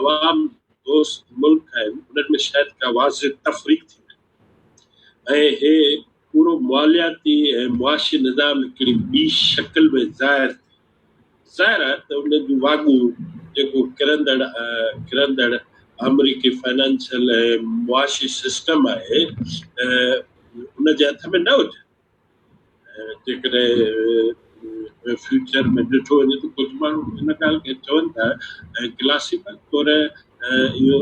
अवाम दोस्त मुल्क आहिनि उन्हनि में शायदि का वाज़िह तफ़रीक थी ऐं हे पूरो मालियाती ऐं मुआशी निज़ाम हिकिड़ी ॿी शक्ल में ज़ाहिर आहे त उन जूं वाॻूं जेको किरंदड़ अमरीकी फाइनेंशियल ऐं मुआशी सिस्टम आहे उन जे हथ में न हुजे। जेकॾहिं फ्यूचर में ॾिठो वञे त कुझु माण्हू इन ॻाल्हि खे चवनि था ऐं क्लासिकल तौर इहो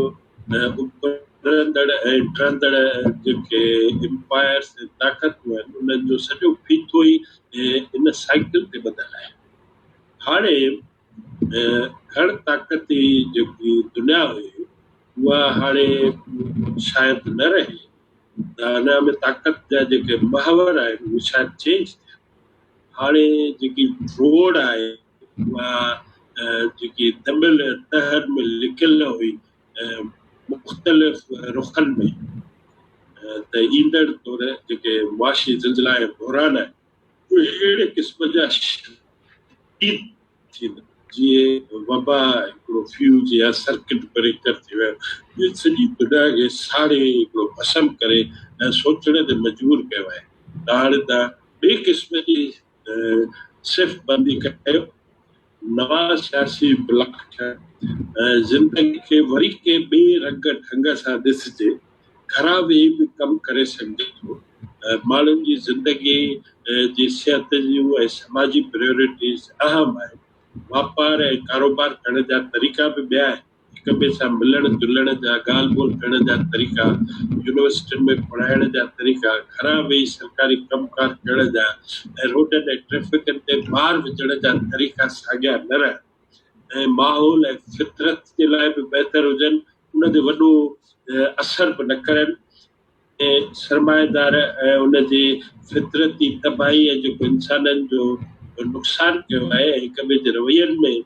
उभरंदड़ ऐं टहंदड़ जेके एम्पायर्स ऐं ताक़तूं आहिनि उन्हनि जो सॼो फीथो ई इन साइकिल ते ॿधल आहे। हाणे घण ताक़ती जेकी दुनिया हुई उहा हाणे शायदि न रहे त हिन में ताक़त जा जेके महवर आहिनि उहे शायदि चेंज थिया। हाणे जेकी रोड आहे उहा जेकी दमियल तहनि में लिकियल हुई मुख़्तलिफ़ रुखनि में त ईंदड़ तौर जेके मुआशी ज़िलज़िला ऐं बहरान आहिनि उहे अहिड़े क़िस्म जा थींदा जीअं वबा हिकिड़ो फ्यूज या सर्किट ब्रेकर थी वियो इहे सॼी दुनिया खे साड़े हिकिड़ो भस्म करे ऐं सोचण ते मजबूर कयो आहे। त हाणे तव्हां ॿिए क़िस्म जी सिर्फ़ बंदी कयो नवां सियासी ब्लॉक थियनि ज़िंदगी खे वरी के ॿिए रंग ढंग सां ॾिसजे घरां वेही बि कमु करे सघिजे थो। माण्हुनि जी ज़िंदगी जी सिहत जूं ऐं समाजी प्रायोरिटीज़ अहम आहिनि। वापार ऐं कारोबार करण जा तरीक़ा बि ॿिया आहिनि। हिक ॿिए सां मिलण जुलण जा ॻाल्हि ॿोल करण जा तरीक़ा यूनिवर्सिटियुनि में पढ़ाइण जा तरीक़ा घरां वेही सरकारी कमकार करण जा ऐं रोडनि ऐं ट्रैफ़िकनि ते ॿार विझण जा तरीक़ा साॻिया न रहनि ऐं माहौल ऐं फितरत जे लाइ बि बहितर हुजनि उन ते वॾो असर बि न करनि ऐं सरमाएदार ऐं उनजी फितरती तबाही ऐं जेको इंसाननि जो नुक़सानु कयो आहे ऐं हिक ॿिए जे रवैयनि में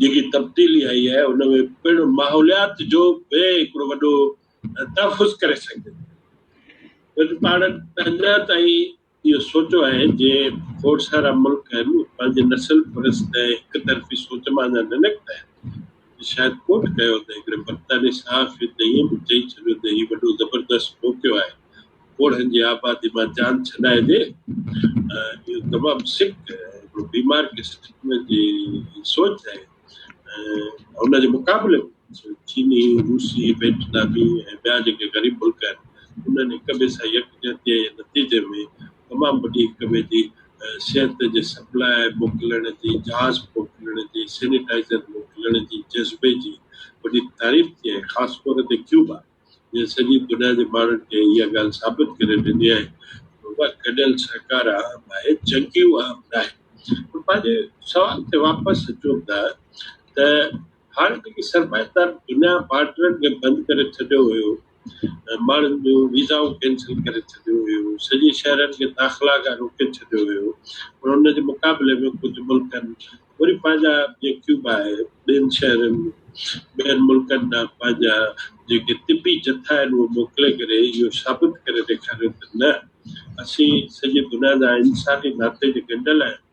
जेकी तब्दीली आई आहे उन में पिणु माहौलियात जो बि हिकिड़ो वॾो तहफ़ुज़ करे सघिजे। पाण अञा ताईं इहो सोचो आहे जे खोड़ सारा मुल्क आहिनि पंहिंजे नस्ल परस्त ऐं हिक तरफ़ी सोच मां न निकिता आहिनि। शायदि कोट कयो त हिकिड़े बर्तानी सहाफ़ी त ईअं बि चई छॾियो त हीउ वॾो ज़बरदस्त मौक़ियो आहे कोड़नि जी आबादी मां जान छॾाइजे। इहो तमामु सिक हिकिड़ो बीमार क़िस्म जी सोच आहे। हुनजे मुक़ाबले में चीनी रूसी वियतनामी ऐं ॿिया जेके ग़रीब मुल्क आहिनि उन्हनि हिक ॿिए सां यकजहतीअ जे नतीजे में तमामु वॾी हिक ॿिए जी सिहत जे सप्लाई मोकिलण जी जहाज़ मोकिलण जी सैनिटाइज़र मोकिलण जी जज़्बे जी वॾी तारीफ़ थी आहे। ख़ासि तौर ते क्यूबा जे सॼी दुनिया जे माण्हुनि खे इहा ॻाल्हि साबित करे ॾिनी आहे उहा गॾियल सरकार आम आहे जंगियूं आम न आहे। पंहिंजे सवाल ते वापसि अचूं था त हाणे जेकी सरमाएदार दुनिया बार्डरनि खे बंदि करे छॾियो हुयो माण्हुनि जो वीज़ाऊं कैंसिल करे छॾियो हुयो सॼे शहरनि खे दाख़िला खां रोके छॾियो हुयो पर हुनजे मुक़ाबले में कुझु मुल्कनि वरी पंहिंजा जीअं क्यूबा आहे ॿियनि शहरनि ॿियनि मुल्कनि ॾांहुं पंहिंजा जेके तिबी जथा आहिनि उहे मोकिले करे इहो साबित करे ॾेखारियो त न असीं सॼी दुनिया जा इंसानी नाते जे ॻंढियल आहियूं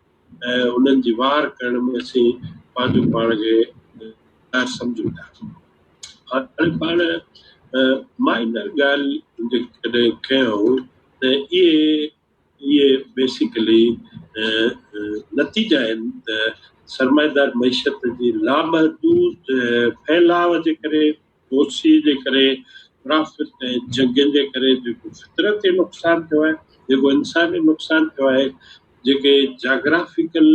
ऐं उन्हनि जी वार करण में असीं पंहिंजो पाण खे सम्झूं था। हाणे पाण मां इन ॻाल्हि जेकॾहिं कयूं त इहे बेसिकली नतीजा आहिनि त सरमाएदार मईशत जी लामहदूद फैलाव जे करे दोषी जे करे मुनाफ़िक़ ऐं जंगनि जे करे जेको फितरती नुक़सानु थियो आहे जेको इंसानी नुक़सानु थियो आहे जेके जाग्राफिकल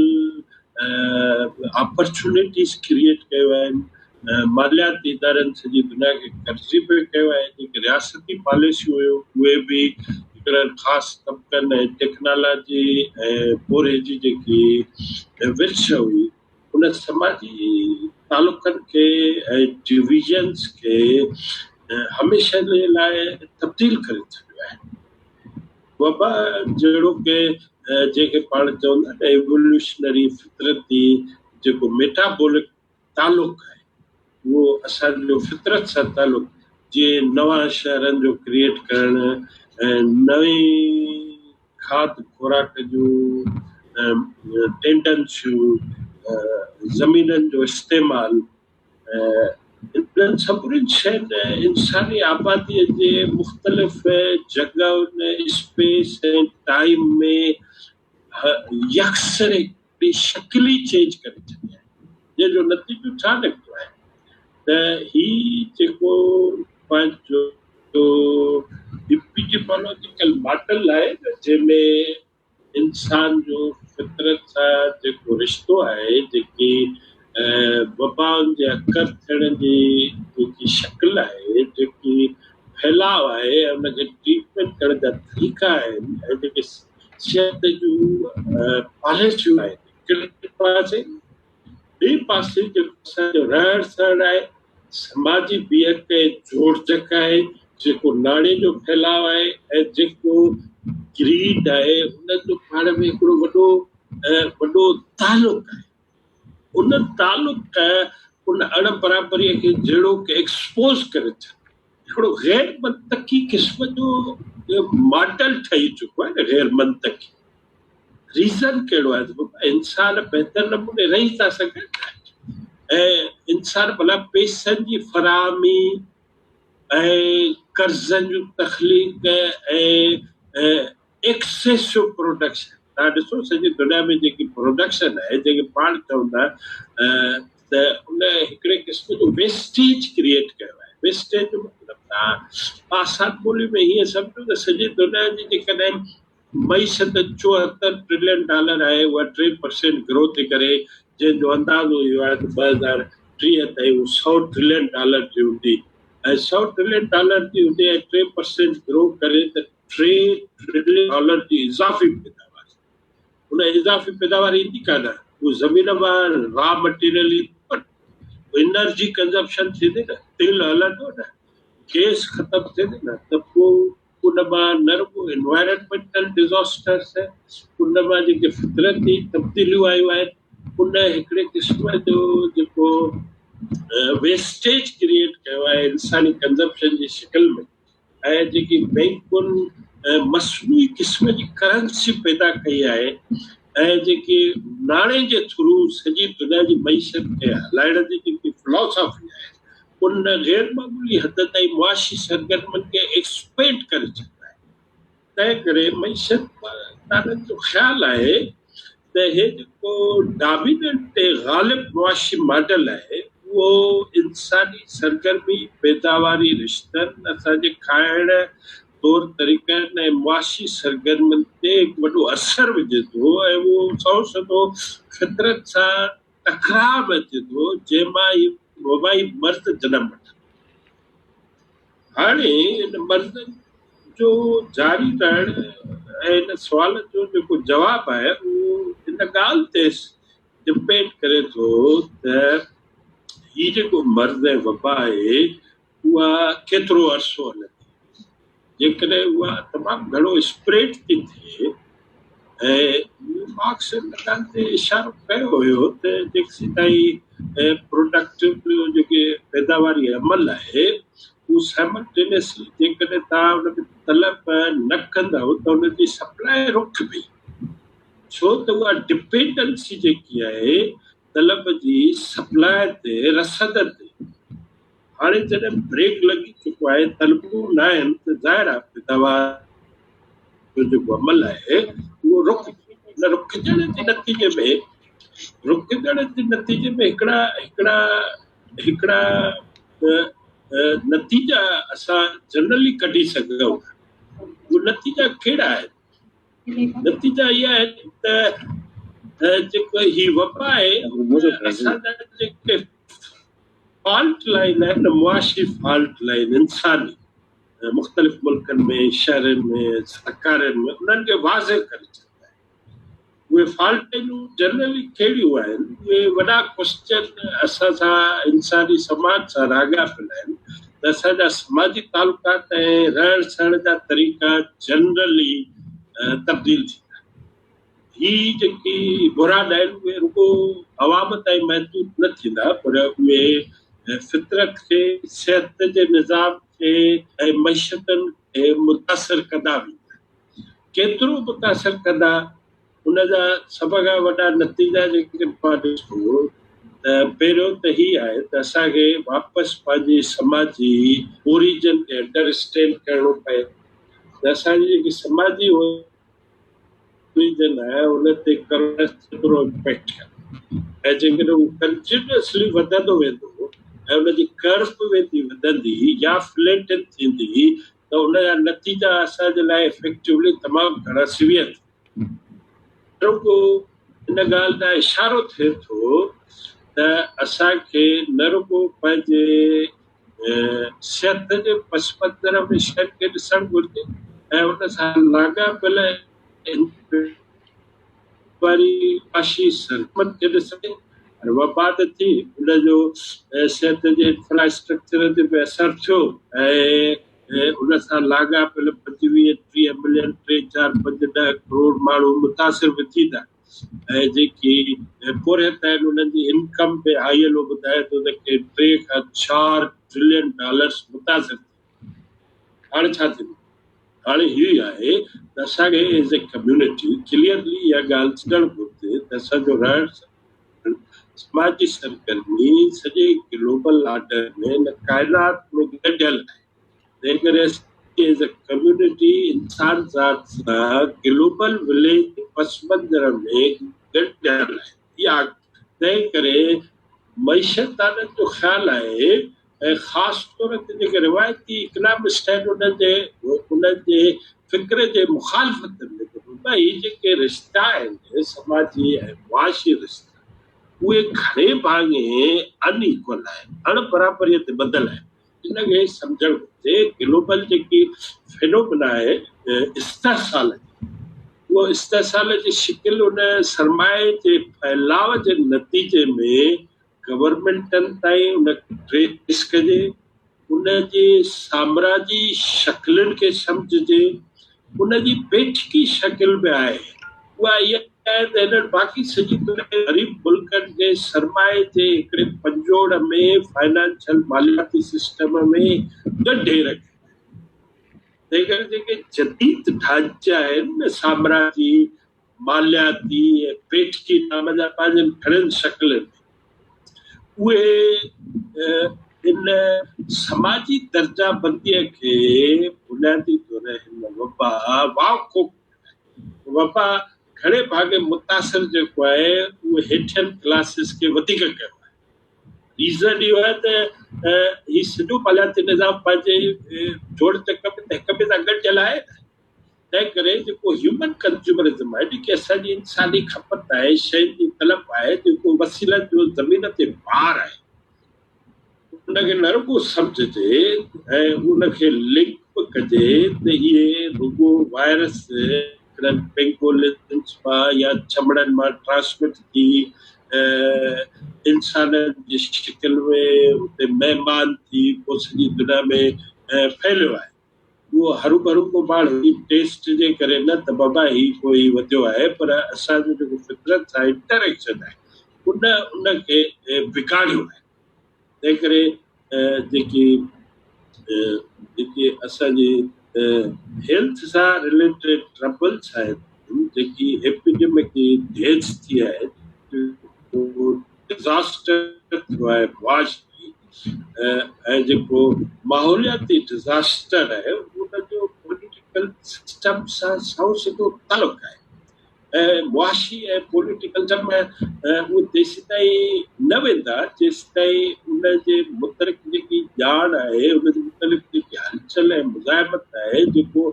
अपॉर्चुनिटीज़ क्रिएट कयो आहिनि मालियाती इदारनि सॼी दुनिया खे कर्ज़ी पे कयो आहे जेके रियासती पॉलिसियूं हुयूं उहे बि हिकिड़नि ख़ासि तबक़नि ऐं टेक्नोलॉजी ऐं पोरे जी जेकी विर्छ हुई उन समाजी तालुक़नि खे ऐं डिविजन्स खे हमेशह जे लाइ तब्दील करे छॾियो आहे। वबा जहिड़ो के जेके पाण चवंदा आहिनि एवोल्यूशनरी फितरती जेको मेटाबॉलिक तालुक़ आहे उहो असांजो फितरत सां तालुक़ जीअं नवां शहरनि जो क्रिएट करणु ऐं नई खाद खुराक जूं टेंडेंसियूं ज़मीननि जो इस्तेमालु इन्हनि सभिनीनि शयुनि इंसानी आबादीअ जे मुख़्तलिफ़ जॻहुनि स्पेस ऐं टाइम में यकसर हिकिड़ी शकिल ई चेंज करे छॾी आहे, जंहिंजो नतीजो छा निकितो आहे त ही जेको पंहिंजो इपिडेमोलॉजिकल मॉडल आहे जंहिंमें इंसान जो फितरत सां जेको रिश्तो आहे, जेकी वबाउनि जे अकर थियण जी जेकी शकिल आहे, जेकी फैलाव आहे, उनखे ट्रीटमेंट करण जा तरीक़ा आहिनि ऐं जेके सिहत जूं पॉलिसियूं आहिनि, हिकिड़े पासे ॿिए पासे जेको असांजो रहण सहण आहे, समाजी बीहक ऐं जोड़जक आहे, जेको नाणे जो फैलाव आहे ऐं जेको ग्रीड आहे, उनजो पाण में हिकिड़ो वॾो तालुक आहे। उन तालुक उन अण बराबरीअ खे जहिड़ो की एक्सपोज करे छॾे, हिकिड़ो गैर मंतकी क़िस्म जो मॉडल ठही चुको आहे न। गैर मंतकी रीज़न कहिड़ो आहे त इंसान बहितर नमूने रही था सघनि ऐं इंसान भला पैसनि जी फराहमी ऐं कर्ज़नि जूं तख़लीक़ ऐं एक्सेसिव प्रोडक्शन, तव्हां ॾिसो सॼी दुनिया में जेकी प्रोडक्शन आहे, जेके पाण चवंदा त उन हिकिड़े क़िस्म जो वेस्टेज क्रिएट कयो आहे। वेस्टेज जो मतिलबु तव्हां आसान ॿोली में हीअं सम्झो त सॼी दुनिया जी जेकॾहिं मईशत $74 ट्रिलियन आहे, उहा 3% ग्रोथ थी करे, जंहिंजो अंदाज़ो इहो आहे त 2030 ताईं उहा $100 ट्रिलियन जी हूंदी ऐं $100 ट्रिलियन जी हूंदी ऐं 3% ग्रो करे त $3 ट्रिलियन जी इज़ाफ़ी पैदावार। उन इज़ाफ़ी पैदावार ईंदी कान, उहा ज़मीन मां रॉ मटीरियल एनर्जी कंज़प्शन थींदी न, तेल हलंदो न, गैस ख़तमु थींदी न, त पोइ उन मां न रुॻो एनवायरमेंटल डिज़ास्टर्स, उन मां जेके फितरती तब्दीलियूं आयूं आहिनि, उन हिकिड़े क़िस्म जो जेको वेस्टेज क्रिएट कयो आहे इंसानी कंज़प्शन जी शिकिल में, ऐं जेकी बैंकुनि मसनूई क़िस्म जी करंसी पैदा कई आहे ऐं जेके नाणे जे थ्रू सॼी दुनिया जी मईशत खे हलाइण जी जेकी फिलॉसफी आहे, उन गैर मामूली हद ताईं मुआशी सरगर्मियुनि खे एक्सपेंड करे छॾियो आहे। तंहिं करे मईशत वारनि जो ख़्यालु आहे त हे जेको डॉमिनेंट ग़ालिब मुआशी मॉडल आहे, उहो इंसानी सरगर्मी, पैदावारी रिश्तनि, असांजे खाइण तौर तरीक़नि ऐं मुआशी सरगर्मियुनि ते हिकु वॾो असरु विझे थो ऐं उहो सौ फितरत सां टकराव अचे थो, जंहिंमां इहो वबाई मर्द जनम वठे। हाणे इन मर्दनि जो जारी रहण ऐं इन सुवाल जो जेको जवाबु आहे, उहो इन ॻाल्हि ते डिपेंड करे थो त हीउ जेको मर्द ऐं वबा आहे, उहा केतिरो अरसो हले। जेकॾहिं उहा तमामु घणो स्प्रेड थी थिए, ऐं मार्क्स इन ॻाल्हि ते इशारो कयो हुयो त जेसीं ताईं प्रोडक्टिव जेके पैदावारी अमल आहे, उहो साइमल्टेनियसली जेकॾहिं तव्हां उनखे तलब न कंदव त उनजी सप्लाई रुकबी, छो त उहा डिपेंडेंसी जेकी आहे तलब जी सप्लाई ते, रसद ते, हाणे जॾहिं ब्रेक लॻी चुको आहे, तलबूं न आहिनि, त ज़ाहिर आहे पैदावार जो जेको अमल आहे उहो रुकजण जे नतीजे में हिकिड़ा नतीजा असां जनरली कढी सघूं। उहे नतीजा कहिड़ा आहिनि? नतीजा इहा आहिनि त जेको ही वबा आहे, असांजा जेके फॉल्ट लाइन आहिनि, मुआशी फॉल्ट लाइन इंसानी, मुख़्तलिफ़ मुल्कनि में, शहरनि में, सरकारनि में, उन्हनि खे वाज़े करे छॾींदा आहिनि। उहे फॉल्टूं जनरली कहिड़ियूं आहिनि? उहे वॾा क्वेश्चन असां सां इंसानी समाज सां राॻियापियल आहिनि त असांजा समाजी तालुकात ऐं रहण सहण जा तरीक़ा जनरली तब्दील थींदा। ही जेकी बुरान आहिनि, उहे रुॻो अवाम ताईं महदूद न थींदा, पर उहे फितरत खे, सिहत जे निज़ाम खे ऐं मईशतनि खे मुतासिर कंदा वेंदा। केतिरो मुतासिर कंदा, उन जा सभ खां वॾा नतीजा जेके पाण ॾिसो पहिरियों त ही आहे त असांखे वापसि पंहिंजे समाज जी ओरिजिन खे अंडरस्टैंड करणो पए त असांजी जेकी समाजी ओरिजिन आहे उन ते करण केतिरो इम्पैक्ट कयो ऐं जेकॾहिं उहो कंटिन्यूअसली वधंदो वेंदो ऐं उनजी कर्व वेंदी वधंदी या फ्लैटन थींदी त उनजा नतीजा असांजे लाइ इफेक्टिवली तमामु घणा सीवियर रुॻो इन ॻाल्हि ॾांहुं इशारो थिए थो त असांखे न रुॻो पंहिंजे सिहत जे पस मंज़र में शयुनि खे ॾिसणु घुरिजे ऐं उन सां लाॻापियल वारी पाशी सरमत खे ॾिसजे वबा त थी उनजो सिहत जे इंफ्रास्ट्रक्चर ते बि असरु थियो ऐं उन सां लाॻापियल 25-30 मिलियन 3-4-5-10 करोड़ माण्हू मुतासिर बि थींदा ऐं जेकी पोरियत आहिनि उन्हनि जी इनकम बि ILO ॿुधाए थो त के $3 खां 4 ट्रिलियन मुतासिर हाणे छा थींदो हाणे हीअ आहे त असांखे एज़ ए कम्यूनिटी क्लियरली इहा ॻाल्हि छॾणु घुरिजे त असांजो रहण समाजी सरगर्मी सॼे ग्लोबल ऑर्डर में न काइनात में गॾियल आहे तंहिं करे एज़ ए कम्यूनिटी इंसान ज़ात सां ग्लोबल विलेज पस मंज़र में गॾियल आहे इहा तंहिं करे मईशताननि जो ख़्यालु आहे ऐं ख़ासि तौर ते जेके रिवायती इकनॉमिस्ट आहिनि उन्हनि जे फ़िक्र जे मुखालफ़त में भई जेके रिश्ता आहिनि समाजी ऐं मुआशी रिश्ता उहे घणे भाङे अनइक्वल आहिनि अणबराबरीअ ते ॿधल आहिनि इनखे सम्झणु घुरिजे ग्लोबल जेकी फिनोमिना आहे इस्तेसाल उहो इस्तेसाल जी शिकिल उन सरमाए जे फैलाव जे नतीजे में गवर्नमेंटनि ताईं उन ट्रेस कजे उनजी साम्राजी शकिलुनि खे सम्झजे उनजी पेठकी शकिल बि आहे उहा इहा आहे त हिननि बाक़ी सॼी ग़रीब मुल्कनि जे सरमाए जे हिकिड़े पंजोड़ में फाइनेंशियल मालियाती सिस्टम में ॻंढे रखे तंहिं करे जेके जदीद ढांचा आहिनि न साम्राजी मालियाती ऐं पेठकी नाम जा पंहिंजनि घणनि शकिलनि उहे इन समाजी दर्जाबंदीअ खे बुनियादी तौर हिन वबा घणे भाङे मुतासिर जेको आहे उहो हेठियनि क्लासिस खे वधीक कयो आहे रीज़न इहो आहे त हीउ सॼो मालियाती निज़ाम पंहिंजे जोड़ चक में त हिक ॿिए सां गॾियल आहे तंहिं करे जेको ह्यूमन कंज्यूमरिज़म आहे जेकी असांजी इंसानी खपत आहे शयुनि जी तलब आहे जेको वसीलनि जो ज़मीन ते भार आहे उनखे न रुॻो सम्झजे ऐं उनखे लिंक बि कजे त इहे रुॻो वायरस पेंगोलिन्स मां या चमड़नि मां ट्रांसमिट थी इंसाननि जी शिकिल में उते महिमान थी पोइ सॼी दुनिया में फैलियो आहे उहो हरू भरू को माण्हू टेस्ट जे करे न त बाबा ही कोई वधियो आहे पर असांजो जेको फितरत सां इंटरेक्शन आहे उनखे बिगाड़ियो आहे तंहिं करे जेकी असांजी हेल्थ सां रिलेटेड ट्रबल्स आहिनि जेकी एपिडेमिक डेथ्स थी आहे डिज़ास्टर थियो आहे मुआशी ऐं जेको माहौलियाती डिज़ास्टर आहे उनजो पॉलिटिकल सिस्टम सां सौ सिधो तालुक आहे ऐं मुआशी ऐं पॉलिटिकल जम उहे तेसि ताईं न वेंदा जेसि ताईं उनजे मुतलिक़ जेकी ॼाण आहे उनजे मुतलिक़ जेकी हलचल ऐं मुज़ाहिमत आहे जेको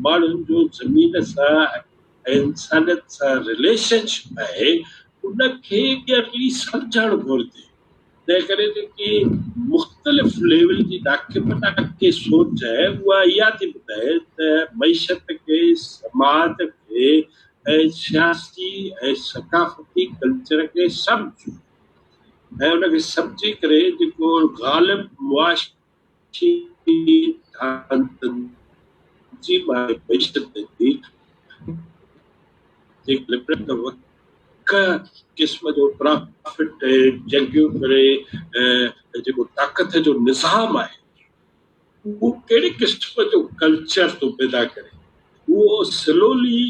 माण्हुनि जो ज़मीन सां ऐं इंसानियत सां रिलेशनशिप आहे उनखे क्लियरली सम्झणु घुरिजे तंहिं करे जेकी मुख़्तलिफ़ लेवल जी ॾाके सोच आहे उहा इहा थी ॿुधाए त मईशत खे समाज खे ऐं सियासी ऐं सकाफ़ती कल्चर खे सम्झो ऐं उनखे सम्झी करे जेको ग़ालिब मुआशी क़िस्म जो प्रॉफिट जंगियूं करे जेको ताक़त जो निज़ाम आहे उहो कहिड़े क़िस्म जो कल्चर थो पैदा करे उहो स्लोली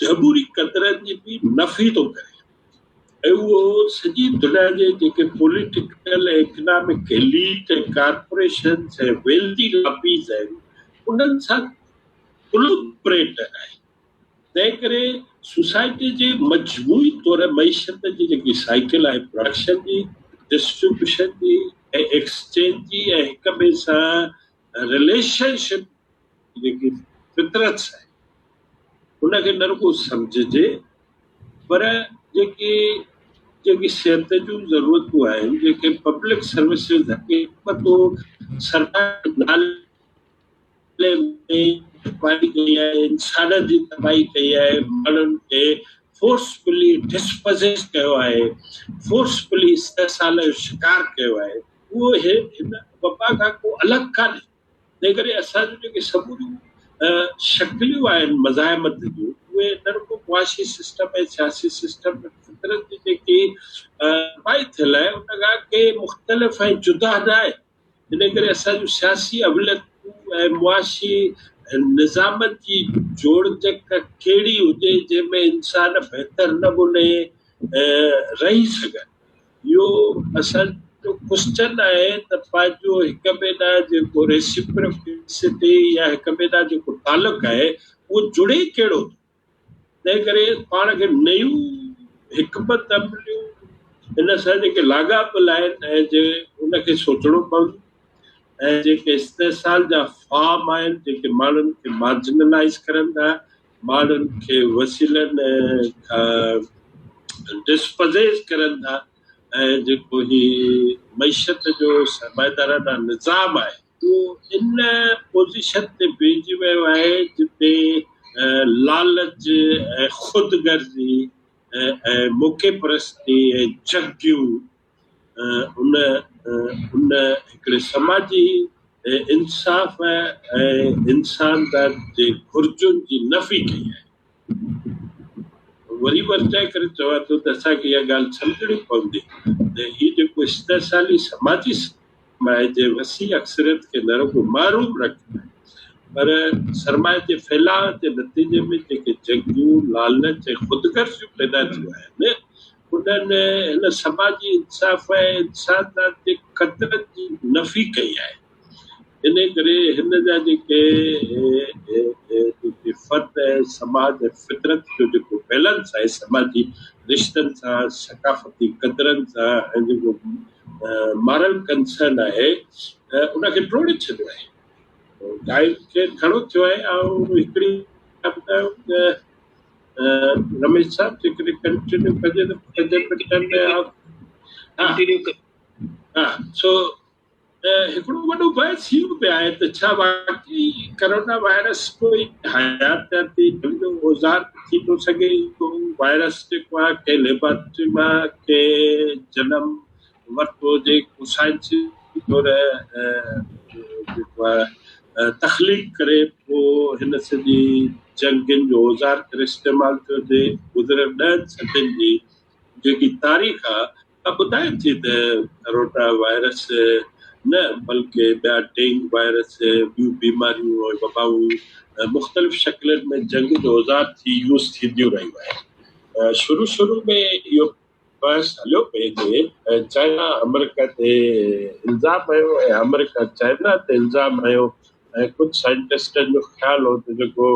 ज़रूरी क़दरनि जी बि नफ़ी थो करे ऐं उहो सॼी दुनिया जे जेके पॉलिटिकल इकनॉमिक एलीट ऐं कॉर्पोरेशन्स ऐं वेल्दी लॉबीज़ आहिनि उन्हनि सां कोलैबोरेट आहे। तंहिं करे सोसाइटी जे मजमूई तौर मईशत जी जेकी साइकिल आहे प्रोडक्शन जी, डिस्ट्रीब्यूशन जी ऐं एक्सचेंज जी ऐं हिक ॿिए सां रिलेशनशिप जेकी फितरत आहे उनखे न रुॻो सम्झजे पर जेकी सिहत जूं ज़रूरतूं आहिनि, जेके पब्लिक सर्विसिस सरकार नाले में तबाही कई आहे, इंसान जी तबाही कई आहे, माण्हुनि खे फोर्सफुली डिस्पोजेस कयो आहे, फोर्सफुली इस्तेसाल जो शिकार कयो आहे, उहो हिन वबा खां को अलॻि कान्हे। तंहिं करे असांजूं जेके समूरियूं शकिलियूं आहिनि मज़ाहिमत जूं उहे न रुॻो मुआशी सिस्टम ऐं सियासी सिस्टम फितरत जी जेकी तबाही थियल आहे उन खां के मुख़्तलिफ़ ऐं जुदा न आहे। इन करे असांजूं सियासी अवलियतूं ऐं मुआशी निज़ामनि जी जोड़जक कहिड़ी हुजे जंहिंमें इंसान बहितर नमूने रही सघनि। इहो असांजो क्वेश्चन आहे त पंहिंजो हिक ॿिए ॾांहुं जेको रेसिप्रोसिटी या हिक ॿिए ॾांहुं जेको तालुक़ु आहे उहो जुड़े कहिड़ो। तंहिं करे पाण खे नयूं हिकमत अमलियूं हिन सां जेके लाॻापियल आहिनि ऐं उनखे सोचणो पवंदो ऐं जेके इस्तेसाल जा फॉर्म आहिनि जेके माण्हुनि खे मार्जिनलाइज़ करनि था, माण्हुनि खे वसीलनि खां डिस्पोजेस करनि था ऐं जेको ही मईशत जो सरमाएदाराना निज़ाम आहे उहो इन पोज़ीशन ते बीहिजी वियो आहे जिते लालच ऐं ख़ुदगर्ज़ी ऐं मौक़े परस्ती ऐं जगियूं उन हिकिड़े समाजी इंसाफ़ ऐं इंसानियत जे घुर्जुनि जी नफ़ी कई आहे। वरी वरचाए करे चवां थो त असांखे इहा ॻाल्हि सम्झणी पवंदी त हीउ जेको इस्तेसाली समाजी सरमाए जे वसी अक्सरियत खे न रुॻो महरूम रखंदा पर सरमाए जे फैलाव जे नतीजे में जेके जंगियूं लालच ऐं ख़ुदगर्ज़ियूं पैदा थियूं आहिनि उन्हनि हिन समाजी इंसाफ़ ऐं इंसानियत जे क़दरनि जी नफ़ी कई आहे। इन करे हिन जा जेके फ़र्द ऐं समाज ऐं फितरत जो जेको बैलेंस आहे समाजी रिश्तनि सां सकाफ़ती क़दरनि सां ऐं जेको मॉरल कंसर्न आहे उनखे टोड़े छॾियो आहे। टाइम खे घणो थियो आहे ऐं हिकिड़ी ॿुधायो रमेश साहब जेकॾहिं कंटिन्यू कजे त हा सो हिकिड़ो वॾो बहस इहो बि आहे त छा वाकई करोना वायरस कोई हयातियाती औज़ार थी थो सघे। वायरस जेको आहे कंहिं लेबोरेटरी मां कंहिं जनम वरितो हुजे को साइंसी तौर जेको आहे तख़लीक़ करे पोइ हिन सॼी जंगनि जो औज़ार करे इस्तेमालु कयो हुजे। गुज़िरियल 10 सदियुनि जी जेकी तारीख़ आहे ॿुधाए थी त करोना वायरस न बल्कि ॿिया डेंगू वायरस ॿियूं बीमारियूं ऐं वबाऊं मुख़्तलिफ़ शकिलनि में जंग जो औज़ार थी यूज़ थींदियूं रहियूं आहिनि। शुरू में इहो बहस हलियो पिए ऐं चाइना अमेरिका ते इल्ज़ाम आयो ऐं अमेरिका चाइना ते इल्ज़ाम आयो ऐं कुझु साइंटिस्टनि जो ख़्यालु हो त जेको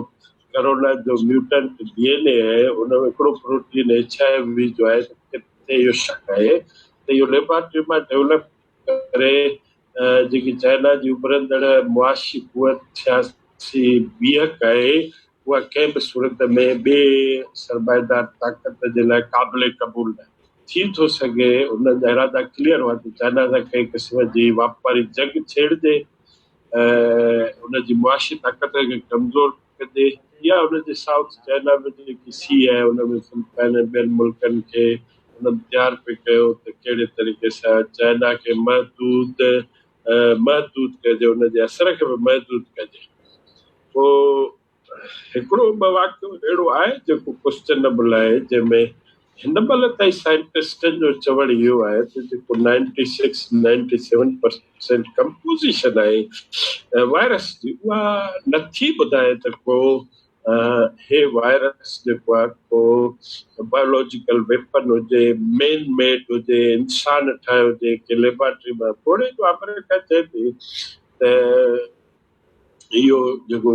करोना जो म्यूटेंट DNA आहे उन में हिकिड़ो प्रोटीन HIV जो आहे किथे इहो शक आहे त इहो लेबोरेटरी मां डेवलप करे जेकी चाइना जी उभरंदड़ मुआशी कुवत सियासी बीहक आहे उहा कंहिं बि सूरत में ॿिए सरमाएदार ताक़त जे लाइ क़ाबिल क़बूल न थी थो सघे। उन्हनि जा इरादा क्लियर हुआ त चाइना सां कंहिं क़िस्म जी वापारी जंग छेड़जे उनजी मुआशी ताक़त खे कमज़ोर कजे या उनजे साउथ चाइना में जेकी सी आहे उन में फिलिपाइन ॿियनि मुल्कनि खे उन्हनि तयारु पियो कयो त कहिड़े तरीक़े सां चाइना खे महदूद कजे उनजे असर खे बि महदूद कजे। पोइ हिकिड़ो ॿ वाक़ियो अहिड़ो आहे जेको क्वेश्चनेबल आहे जंहिंमें हिन महिल ताईं साइंटिस्टनि जो चवणु इहो आहे त जेको 96-97% कंपोज़िशन आहे वायरस जी उहा नथी ॿुधाए त को हे वायरस जेको आहे को बायोलॉजिकल वेपन हुजे, मेन मेड हुजे, इंसान ठाहियो हुजे कि लेबोरेटरी में थोरे जो अमेरिका चए थी त इहो जेको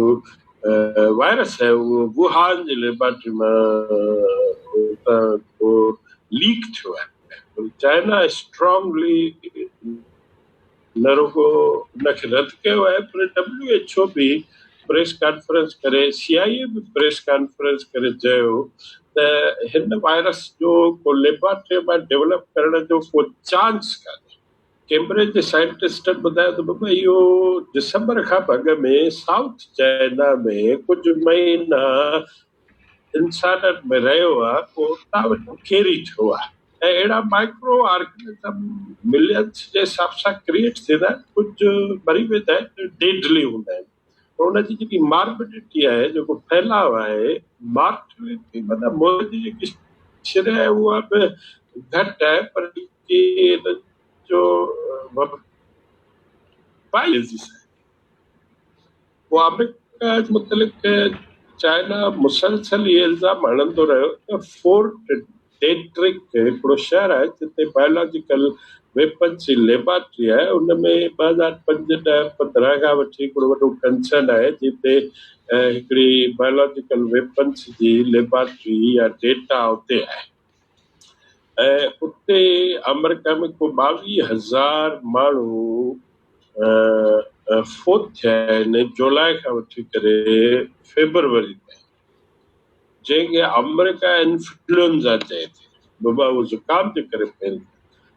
वायरस है उहो वुहान जी लेबोरेटरी में लीक थियो आहे। चाइना स्ट्रांगली न रुगो उनखे रद्द कयो आहे, पर WHO बि प्रेस कॉन्फ्रेंस करे, CIA बि प्रेस कॉन्फ्रेंस करे चयो त हिन वायरस जो को लेबोरेटरी में डेवलप करण जो को चांस कान्हे। कैम्ब्रिज जे साइंटिस्टनि ॿुधायो त बाबा इहो दिसंबर खां अॻ में साउथ चाइना में कुझु महीना इंसाननि में रहियो आहे, पोइ उतां वटि खेरी थियो आहे ऐं अहिड़ा माइक्रो ऑर्गेनिज़म मिलियंस जे हिसाब सां क्रिएट थींदा आहिनि, कुझु मरी वेंदा आहिनि, डेडली हूंदा आहिनि। उनजी जेकी मार्बिडिटी आहे, जेको फैलाव आहे, मॉर्टिलिटी मतिलबु मौत जी जेकी शइ आहे उहा बि घटि आहे, पर जो वो अमेरिका जे मुतलिक़ चाइना मुसलसल इहे इल्ज़ाम हणंदो रहियो त फोर्ट डेट्रिक हिकिड़ो शहर आहे जिते बायोलॉजिकल वेपन्स जी लेबोरेटरी आहे, उनमें 2005-15 खां वठी हिकिड़ो वॾो कंसर्न आहे जिते हिकिड़ी बायोलॉजिकल वेपन्स जी लेबोरेटरी या डेटा उते आहे ऐं उते अमेरिका में को 22,000 माण्हू फोत थिया आहिनि जुलाई खां वठी करे फेब्रुवरी ताईं, जंहिंखे अमेरिका इन्फ्लुएंजा चए थी। बाबा उहो ज़ुकाम जे करे फैल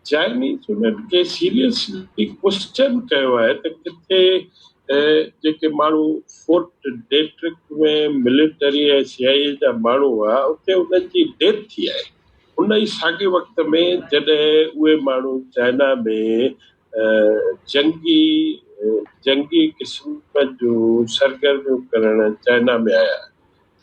चाइनीज़ उन्हनि खे सीरियसली क्वेश्चन कयो आहे त किथे जेके माण्हू फोर्ट डेट्रिक में मिलिटरी ऐं CIA जा माण्हू हुआ उते उन्हनि जी डेथ थी आहे। उन ई साॻे वक़्त में जॾहिं उहे माण्हू चाइना में जंगी क़िस्म जूं सरगर्मियूं करण चाइना में आया,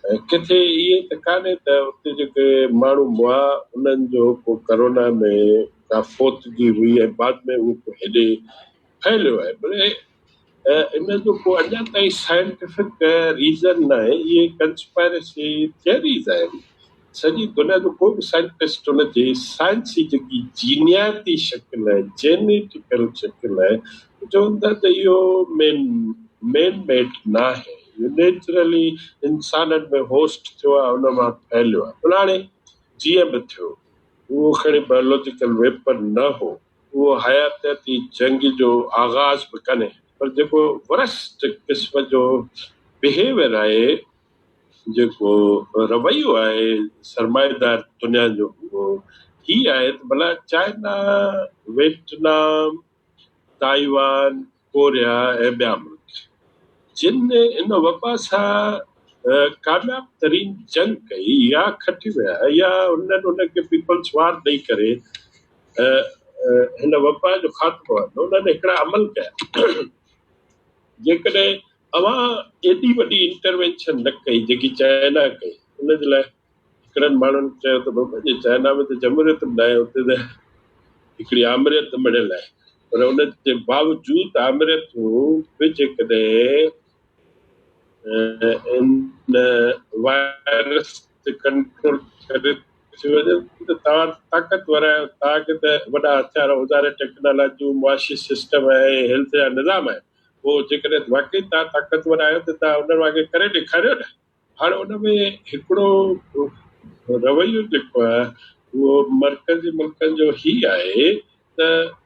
किथे इहे त कान्हे त उते जेके माण्हू हुआ उन्हनि जो को कोरोना में का फौतगी हुई ऐं बाद में उहो हेॾे फैलियो आहे, पर इन जो को अञा ताईं साइंटिफिक रीज़न न आहे। इहे कंस्पायरेसी थियरीज़ आहिनि। सॼी दुनिया जो को बि साइंटिस्ट हुनजी साइंस जी जेकी जीनियाती शकिल आहे, जेनेटिकल शकिल आहे, चवंदा त इहो मेन मेड न आहे, नेचुरली इंसाननि में होस्ट थियो आहे, उन मां फैलियो आहे। पर हाणे जीअं बि थियो उहो खणी बायोलॉजिकल वेपन न हो, उहो हयातियाती जंग जो आगाज़ बि कन्हे, पर जेको वर्स्ट क़िस्म जो बिहेवियर आहे, जेको रवैयो आहे सरमाएदार दुनिया जो, उहो ही आहे त भला चाइना, वियतनाम, ताइवान, कोरिया ऐं ॿिया मुल्क जिन इन वबा सां कामयाब तरीन जंग कई या खटी विया या उनखे पीपल्स वार ॾेई करे हिन वबा जो ख़ात्मो आहे, उन्हनि हिकिड़ा अमल कया। जेकॾहिं अवां एॾी वॾी इंटरवेंशन न कई जेकी चाइना कई, उनजे लाइ हिकिड़नि माण्हुनि चयो त बाबा जी चाइना में त जमूरियत बि न आहे, उते त हिकिड़ी आमरियत मिलियल आहे, पर उनजे बावजूदि आमरियतूं बि जेकॾहिं इन वायरस ते कंट्रोल करे त तव्हां ताक़तवर आहियो, तव्हांखे त वॾा हथियार औज़ार टेक्नोलॉजियूं मुआशी सिस्टम आहे, हेल्थ जा निज़ाम आहे, पोइ जेकॾहिं वाकई तव्हां ताक़तवर आहियो त तव्हां उन वांगुरु करे ॾेखारियो न। हाणे उन में हिकिड़ो रवैयो जेको आहे उहो मर्कज़ी मुल्कनि जो ही आहे त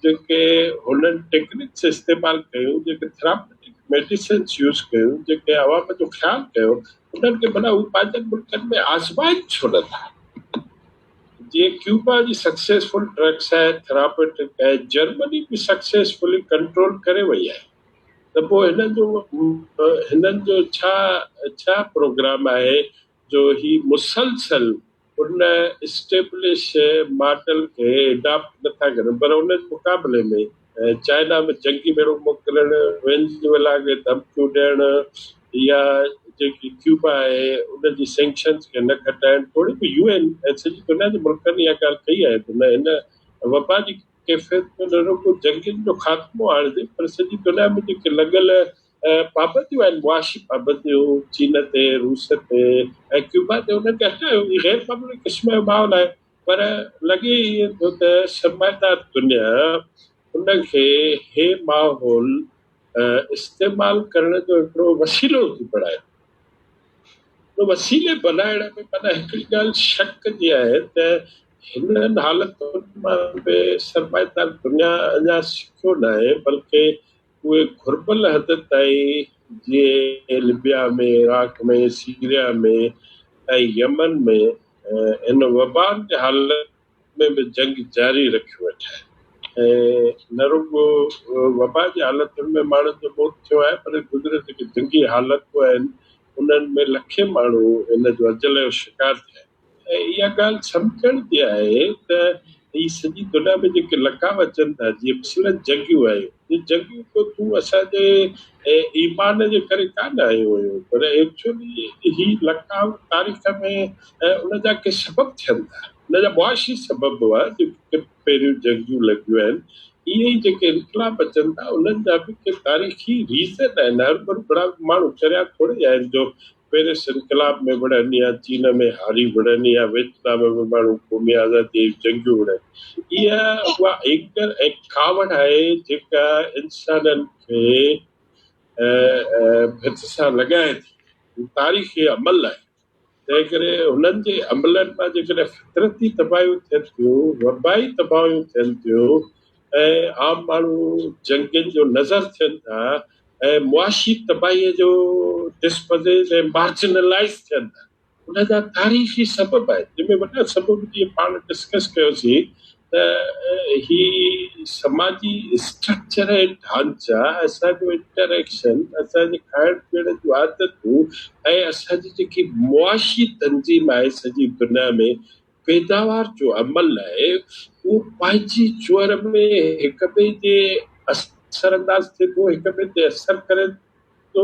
जेके हुननि टेक्निक्स इस्तेमालु कयूं, जेके थेरापेटिक मेडिसिन्स यूज़ कयूं, जेके अवाम जो ख़्यालु कयो, उन्हनि खे भला हू पंहिंजनि मुल्कनि में आज़माइनि छो नथा। जीअं क्यूबा जी सक्सेसफुल ड्रग्स आहे, थेरापेटिक आहे, जर्मनी बि सक्सेसफुली कंट्रोल करे वई आहे, त पोइ हिननि जो छा प्रोग्राम आहे जो ही मुसलसल उन स्टेब्लिश मॉडल खे एडॉप्ट नथा कनि, पर उन मुक़ाबले में चाइना में जंगी बेड़ो मोकिलणु, वेनेज़ुएला खे धमकियूं ॾियणु या जेकी क्यूबा आहे उनजी सैंक्शन्स खे न घटाइणु, थोरी बि UN ऐं सॼी दुनिया जे मुल्कनि इहा ॻाल्हि कई आहे त न हिन वबा जी कैफ़ियत में न रुगो जंगियुनि जो ख़ात्मो आणिजे, पर सॼी दुनिया में जेके लॻल पाबंदियूं आहिनि, मुआशी पाबंदियूं चीन ते, रूस ते ऐं क्यूबा ते उन्हनि खे हटायो। इहे गैर क़ानूनी क़िस्म जो माहौल आहे। पर लॻे इहो थो त सरमाएदार दुनिया उनखे हे माहौल इस्तेमालु करण जो हिकिड़ो वसीलो थी बणाए। वसीले बनाइण में माना हिकिड़ी ॻाल्हि शक जी आहे त हिननि हालतुनि मां बि सरमाएदार दुनिया अञा सिखियो न आहे, बल्कि उहे घुर्बल हद ताईं जीअं लिबिया में, इराक में, सीरिया में ऐं यमन में इन वबान जे हालत में बि जंग जारी रखियो वेठा आहिनि। ऐं न रुगो वबा जी हालतुनि में माण्हुनि जो मौत थियो आहे, पर गुज़िरियल जेके जंगी हालतूं आहिनि उन्हनि में लखे माण्हू इन जो अजल जो शिकार थिया आहिनि। ऐं इहा ॻाल्हि सम्झण जी आहे त ही सॼी दुनिया में जेके लकाव अचनि था, जीअं पिछलनि जंगियूं आहियूं, इहे जंगियूं को तूं असांजे ईमान जे करे कान आयूं हुयूं, पर एक्चुअली ही लकाव तारीख़ में उन जा के सबब थियनि था, उन जा मुआशी सबब हुआ जेके पहिरियूं जंगियूं लॻियूं आहिनि। इहे ई जेके इनकलाब अचनि था उन्हनि जा बि के तारीख़ी रीज़न आहिनि। हर बड़ा माण्हू चरिया थोरी आहिनि जो पेरिस इनकलाब में विढ़नि या चीन में हारी विढ़नि या वियतनाम में माण्हू क़ौमी आज़ादी जंगियूं विढ़नि। इहा उहा एंकर ऐं कावड़ आहे जेका इंसाननि खे भित सां लॻाए थी। तारीख़ी अमल आहे। तंहिं करे हुननि जे अमलनि मां जेकॾहिं फितरती तबाहियूं थियनि थियूं, वबाई तबाहियूं थियनि थियूं ऐं आम माण्हू जंगियुनि जो नज़र थियनि था ऐं मुआशी तबाहीअ जो डिस्पोजेज ऐं मार्जिनलाइज़ थियनि था, उन जा तारीख़ी सबब आहे। जंहिंमें वॾा सबब जीअं पाण डिस्कस कयोसीं त ही समाजी स्ट्रक्चर ऐं ढांचा, असांजो इंटरेक्शन, असांजे खाइण पीअण जूं आदतूं ऐं असांजी जेकी मुआशी तंज़ीम आहे सॼी दुनिया में, पैदावार जो अमल आहे, उहो पंहिंजी जोर में हिक ॿिए जे असर अंदाज़ थिए थो, हिक ॿिए ते असर करे थो,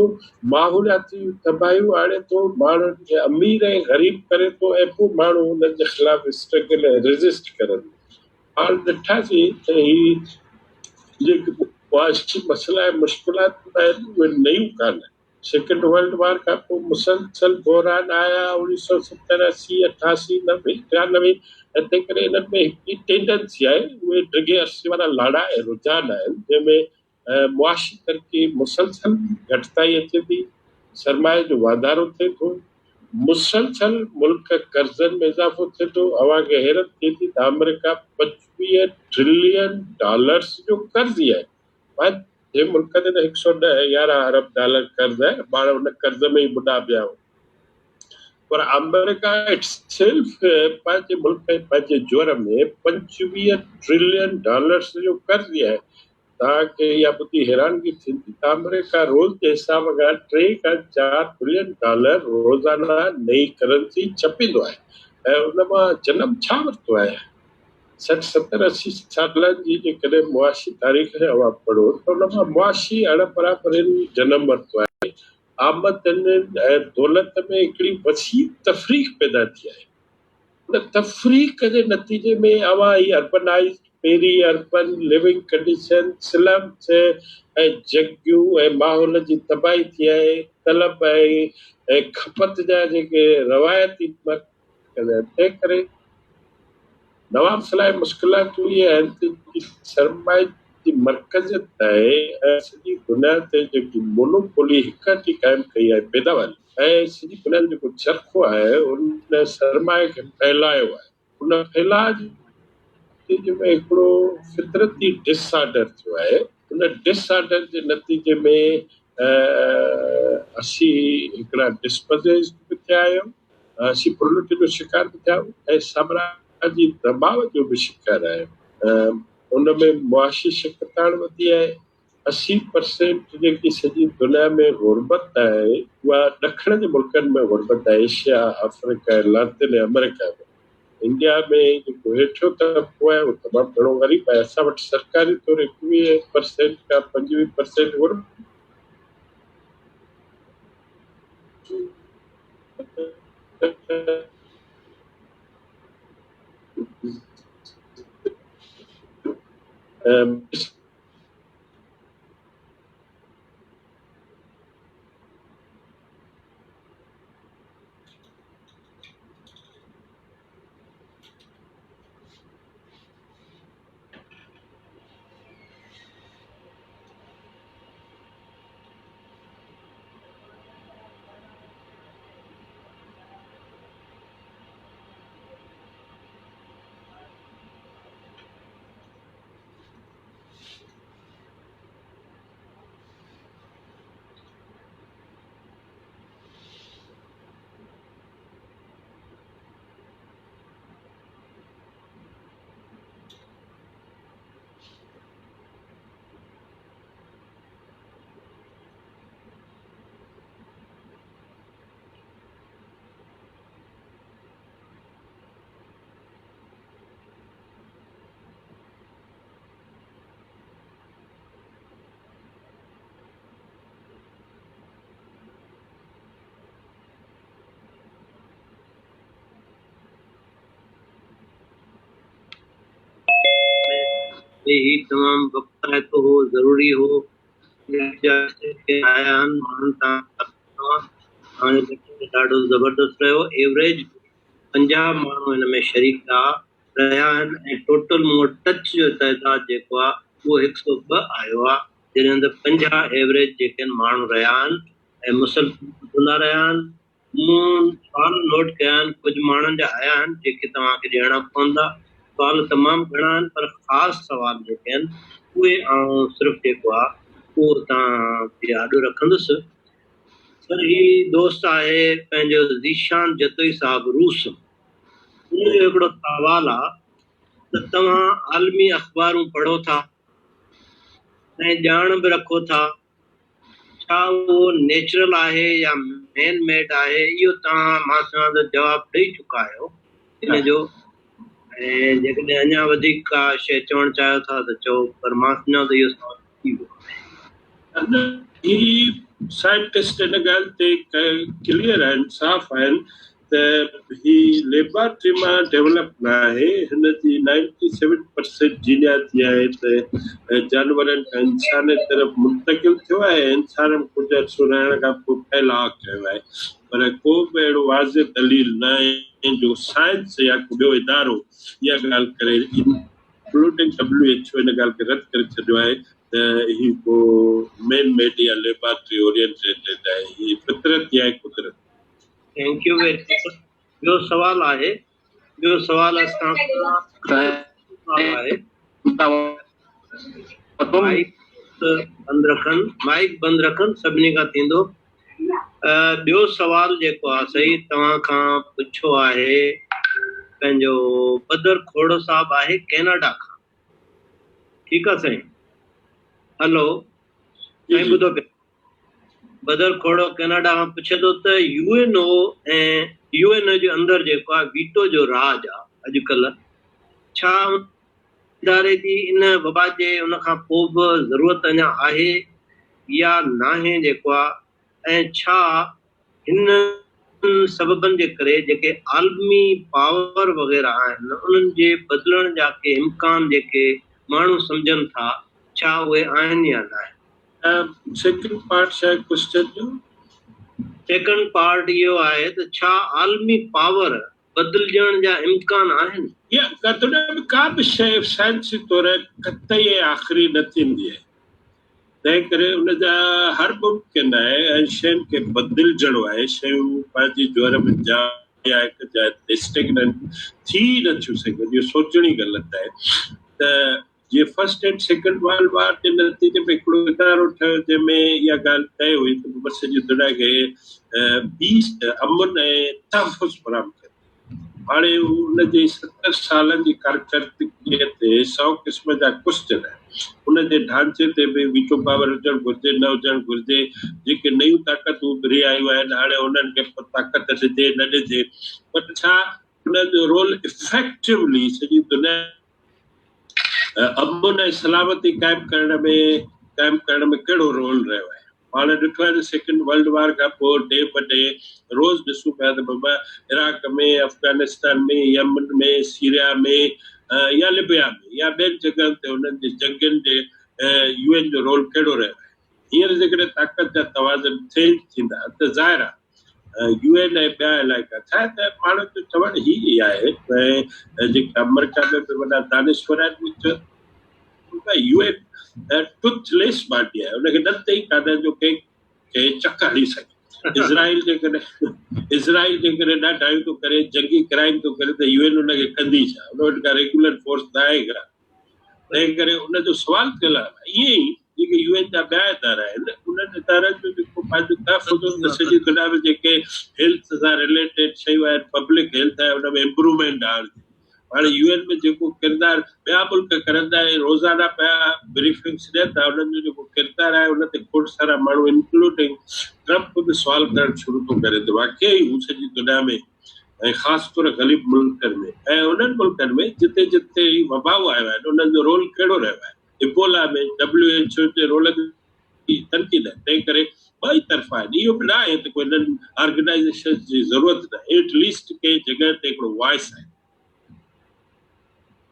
माहौलियाती तबाहियूं आणे थो, माण्हुनि खे अमीर ऐं ग़रीब करे थो ऐं पोइ माण्हू हुननि जे ख़िलाफ़ स्ट्रगल ऐं रेज़िस्ट करनि। हाणे ॾिठासीं त ही जेके मुआशी मसइला ऐं मुश्किलात आहिनि उहे नयूं कान आहिनि। सेकेंड वर्ल्ड वार खां पोइ मुसलसल बहरान आया 1970, 80, 88, 90, 93। ऐं तंहिं करे इन्हनि में हिकिड़ी टेंडेंसी आहे, उहे डिघे अरसे वारा लाड़ा ऐं रुझान आहिनि जंहिंमें मुआशी तरक़ी मुसलसल घटिताई अचे थी, सरमाए जो वाधारो थिए थो, मुसलसल मुल्क कर्ज़नि में इज़ाफ़ो थिए थो। अव्हां खे हैरत थिए थी त अमेरिका $25 ट्रिलियन जो कर्ज़ ई आहे। पंहिंजे मुल्क ते त 111 अरब डॉलर कर्ज़ आहे, ॿार हुन कर्ज़ में ई बुॾा पिया हो। पर अमेरिका इटसेल्फ पंहिंजे मुल्क ऐं पंहिंजे जोर में $25 ट्रिलियन जो कर्ज़ ई आहे। तव्हांखे इहा ॿुधी हैरानगी थींदी त अमेरिका रोज़ जे हिसाब खां 3 खां 4 बिलियन डॉलर रोज़ाना नई करंसी छपींदो आहे ऐं उन मां जनम छा वरितो आहे। 60, 70, 80 सालनि जी जेकॾहिं मुआशी तारीख़ अवां पढ़ो त उन मां मुआशी अणबराबरियुनि जनम वरितो आहे। आमदनी ऐं दौलत में हिकिड़ी वसी तफ़रीक़ पैदा थी आहे। उन तफ़रीक़ जे नतीजे में अवां ही urbanise, peri urban living condition, slums ऐं जंगियूं ऐं माहौल जी तबाही थी आहे। तलब ऐं खपत जा जेके रवायती तंहिं करे नवाब सलाह मुश्किलातूं इहे आहिनि त सरमाए जी मरकज़ियत आहे ऐं सॼी दुनिया ते जेकी मोनोपोली हिकठी क़ाइमु कई आहे पैदावार ऐं सॼी दुनिया जो जेको चरखो आहे उन सरमाए खे फैलायो आहे। उन फैलाव में हिकिड़ो फितरती डिसऑर्डर थियो आहे। उन डिसऑर्डर जे नतीजे में असीं हिकिड़ा डिस्पोजेज बि थिया आहियूं, असीं प्रोलिटी जो शिकार बि थिया आहियूं ऐं साम्राजी दबाव जो बि शिकार आहे। उन में मुआशी शिकताण वधी आहे। 80% जेकी सॼी दुनिया में गुरबत आहे उहा ॾखण जे मुल्कनि में गुरबत आहे, एशिया, अफ्रीका, लातिन अमेरिका में। इंडिया में जेको हेठियो तबक़ो आहे उहो तमामु घणो ग़रीब आहे। असां वटि सरकारी तौरु 21% खां 25% ही तमाम वक्त है तो हो ज़रूरी हो आया आहिनि माण्हुनि सां ॾाढो ज़बरदस्त रहियो। एवरेज 50 माण्हू हिन में शरीक रहिया आहिनि ऐं टोटल मूं वटि टच जो तइदाद जेको आहे उहो 102 आयो आहे, जंहिं अंदरि 50 एवरेज जेके आहिनि माण्हू रहिया आहिनि ऐं मुसलसल ॿुधंदा रहिया आहिनि। मूं सुवाल नोट कया आहिनि, कुझु माण्हुनि जा आया आहिनि जेके तव्हांखे ॾियणा पवंदा। सुवाल तमामु घणा आहिनि पर ख़ासि सुवाल जेके आहिनि उहे आउं सिर्फ़ु जेको आहे उहो तव्हांखे यादि रखंदुसि। सर ही दोस्त आहे पंहिंजो ज़ीशान जतोई साहब रूस। उनजो हिकिड़ो सवाल आहे त तव्हां आलमी अख़बारूं पढ़ो था ऐं ॼाण बि रखो था, छा उहो नेचुरल आहे या मैन मेड आहे? इहो तव्हां मां सां जवाबु ॾेई चुका आहियो इन जो, ऐं जेकॾहिं अञा वधीक का शइ चवणु चाहियो था त चओ, पर मां सम्झां त इहो सवाल थी वियो आहे। ही साइंटिस्ट इन ॻाल्हि ते क्लियर आहिनि, साफ़ आहिनि त ही लेबोरेटरी मां डेवलप न आहे। हिन जी 97% जीनियाती आहे त जानवरनि खां इंसान तरफ़ मुंतकिल थियो आहे, इंसान कुझु अर्सो रहण खां पोइ फैलाउ कयो आहे, पर को बि अहिड़ो वाज़े दलील न आहे जो साइंस या को ॿियो इदारो इहा ॻाल्हि करे, इंक्लूडिंग WHO इन ॻाल्हि खे रद्द करे छॾियो आहे त ही को मेन मेड या लेबोरेटरी ओरिएंटेड आहे। ही फितरत या कुदरत। Thank you very much. ॿियो सवाल आहे, ॿियो सवाल असां आहे माइक बंदि रखनि सभिनी खां थींदो। ॿियो सवाल जेको आहे सही तव्हां खां पुछो आहे पंहिंजो बदर खोड़ो साहब आहे कैनेडा खां। ठीकु आहे साईं? हलो साईं ॿुधो पिया? बदर खोड़ो कैनेडा खां पुछे थो त यूएनओ ऐं यूएनओ जे अंदरि जेको आहे वीटो जो राज आहे अॼुकल्ह, छा इदारे जी इन वबा जे उन खां पोइ बि ज़रूरत अञा आहे या नाहे जेको आहे, ऐं छा हिन सबबनि जे करे जेके आलमी पावर वग़ैरह आहिनि उन्हनि जे बदिलण जा के इम्कान जेके माण्हू सम्झनि था, छा उहे आहिनि या न आहिनि? सेकंड पार्ट शायदि क्वेश्चन जो सेकंड पार्ट इहो आहे त छा आलमी पावर बदिलजण जा इम्कान आहिनि? या का बि शइ साइंसी तौर कतई आख़िरी न थींदी आहे, तंहिं करे उनजा हर मुमकिन आहे ऐं शयुनि खे बदिलजणो आहे। शयूं पंहिंजी जोर में स्टेगनेंट थी नथियूं सघनि, इहो सोचणी ग़लति आहे। त जीअं first and second world war जे नतीजे में हिकिड़ो इदारो ठहियो जंहिंमें इहा ॻाल्हि तय हुई त बस जी दुनिया खे अमन ऐं तहफ़ुज़ फराहम कयो। हाणे उनजे 70 सालनि जी कारकर्दगीअ ते 100 क़िस्म जा क्वेश्चन आहिनि। उनजे ढांचे ते बि वीटो पावर हुजणु घुरिजे न हुजणु घुरिजे, जेके नयूं ताक़तूं उभरी आयूं आहिनि हाणे उन्हनि खे ताक़त ॾिजे न ॾिजे, पर छा उनजो रोल इफेक्टिवली सॼी दुनिया अमन ऐं सलामती काइमु करण में कहिड़ो रोल रहियो आहे? पाण ॾिठो आहे त सेकेंड वर्ल्ड वार खां पोइ डे ब डे रोज़ ॾिसूं पिया त बाबा इराक में, अफ़गानिस्तान में, यमन में, सीरिया में या लिबिया में या ॿियनि जॻहियुनि ते उन्हनि जे जंगनि जे UN जो रोल कहिड़ो रहियो आहे? हींअर जेकॾहिं ताक़त जा तवाज़न चेंज थींदा त ज़ाहिर आहे UN ऐं ॿिया इलाइक़ा, छा त माण्हुनि जो चवणु ई आहे ऐं जेके अमेरिका में बि वॾा दानिश्वर आहिनि, UN टुथलेस बॉडी आहे, उनखे ॾंद ई कान्हे जो के चक हणी सघे। इज़राइल जेकॾहिं ॾाढायूं थो करे, जंगी क्राइम थो करे, त UN उनखे कंदी छा? उन वटि का रेगुलर फोर्स न आहे का, तंहिं करे उनजो सुवाल थियल आहे। ईअं ई जेके UN जा ॿिया इदारा आहिनि उन्हनि इदारनि जो जेको पंहिंजो तहफ़ुज़ सॼी दुनिया में जेके हेल्थ सां रिलेटेड शयूं आहिनि, पब्लिक हेल्थ आहे, उन में इम्प्रूवमेंट आणिजे। हाणे UN में जेको किरदारु ॿिया मुल्क करंदा आहिनि, रोज़ाना पिया ब्रीफिंग्स ॾियनि था, उन्हनि जो जेको किरदारु आहे उन ते खोड़ सारा माण्हू इंक्लूडिंग ट्रम्प बि सुवाल करणु शुरू थो करे त वाकई हू सॼी दुनिया में ऐं ख़ासि तौर ग़रीब मुल्कनि में ऐं उन्हनि मुल्कनि में जिते जिते वबाऊं आया आहिनि उन्हनि जो रोल कहिड़ो रहियो आहे? इबोला में WHO जे रोल जी तनक़ीद आहे। तंहिं करे ॿई तरफ़ा आहिनि। इहो बि न आहे त कोई इन्हनि ऑर्गेनाइज़ेशन जी ज़रूरत न आहे, एटलीस्ट कंहिं जॻह ते हिकिड़ो वॉइस आहे।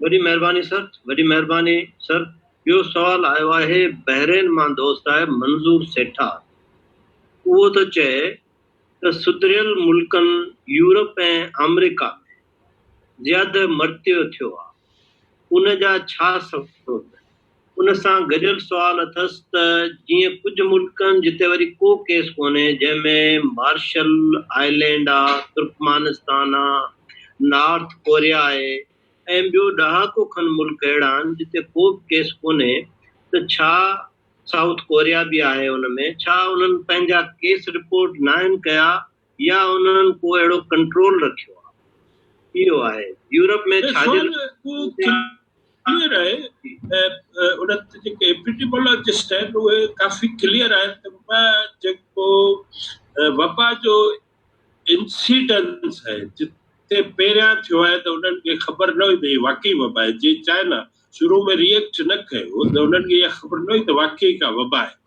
वॾी महिरबानी सर, वॾी महिरबानी सर। ॿियो सवाल आयो आहे बहरेन मां, दोस्त आहे मंज़ूर सेठा। उहो थो चए त सुधरियल मुल्कनि यूरोप ऐं अमेरिका में ज्यादा मृत्यु थियो आहे, उन जा छा सबूत? उन सां गॾियल सुवाल अथसि त जीअं कुझु मुल्कनि जिते वरी को केस कोन्हे, जंहिंमें मार्शल आइलैंड आहे, तुर्कमानिस्तान आहे, नॉर्थ कोरिया आहे ऐं ॿियो ॾहाको खनि मुल्क अहिड़ा आहिनि जिते को बि केस कोन्हे, त छा साउथ कोरिया बि आहे उन में, छा उन्हनि पंहिंजा केस रिपोर्ट न आहिनि कया या उन्हनि को अहिड़ो कंट्रोल रखियो आहे? इहो आहे यूरोप में छाजे क्लियर आहे। उन ते जेके एपिडेमियोलॉजिस्ट आहिनि उहे काफ़ी क्लियर आहिनि त जेको वबा जो इंसिडेंस आहे जिते पहिरियां थियो आहे त उन्हनि खे ख़बर न हुई त वाकई वबा आहे। जे चाइना शुरू में रिएक्ट न कयो त उन्हनि खे इहा ख़बर न हुई त वाकई का वबा आहे।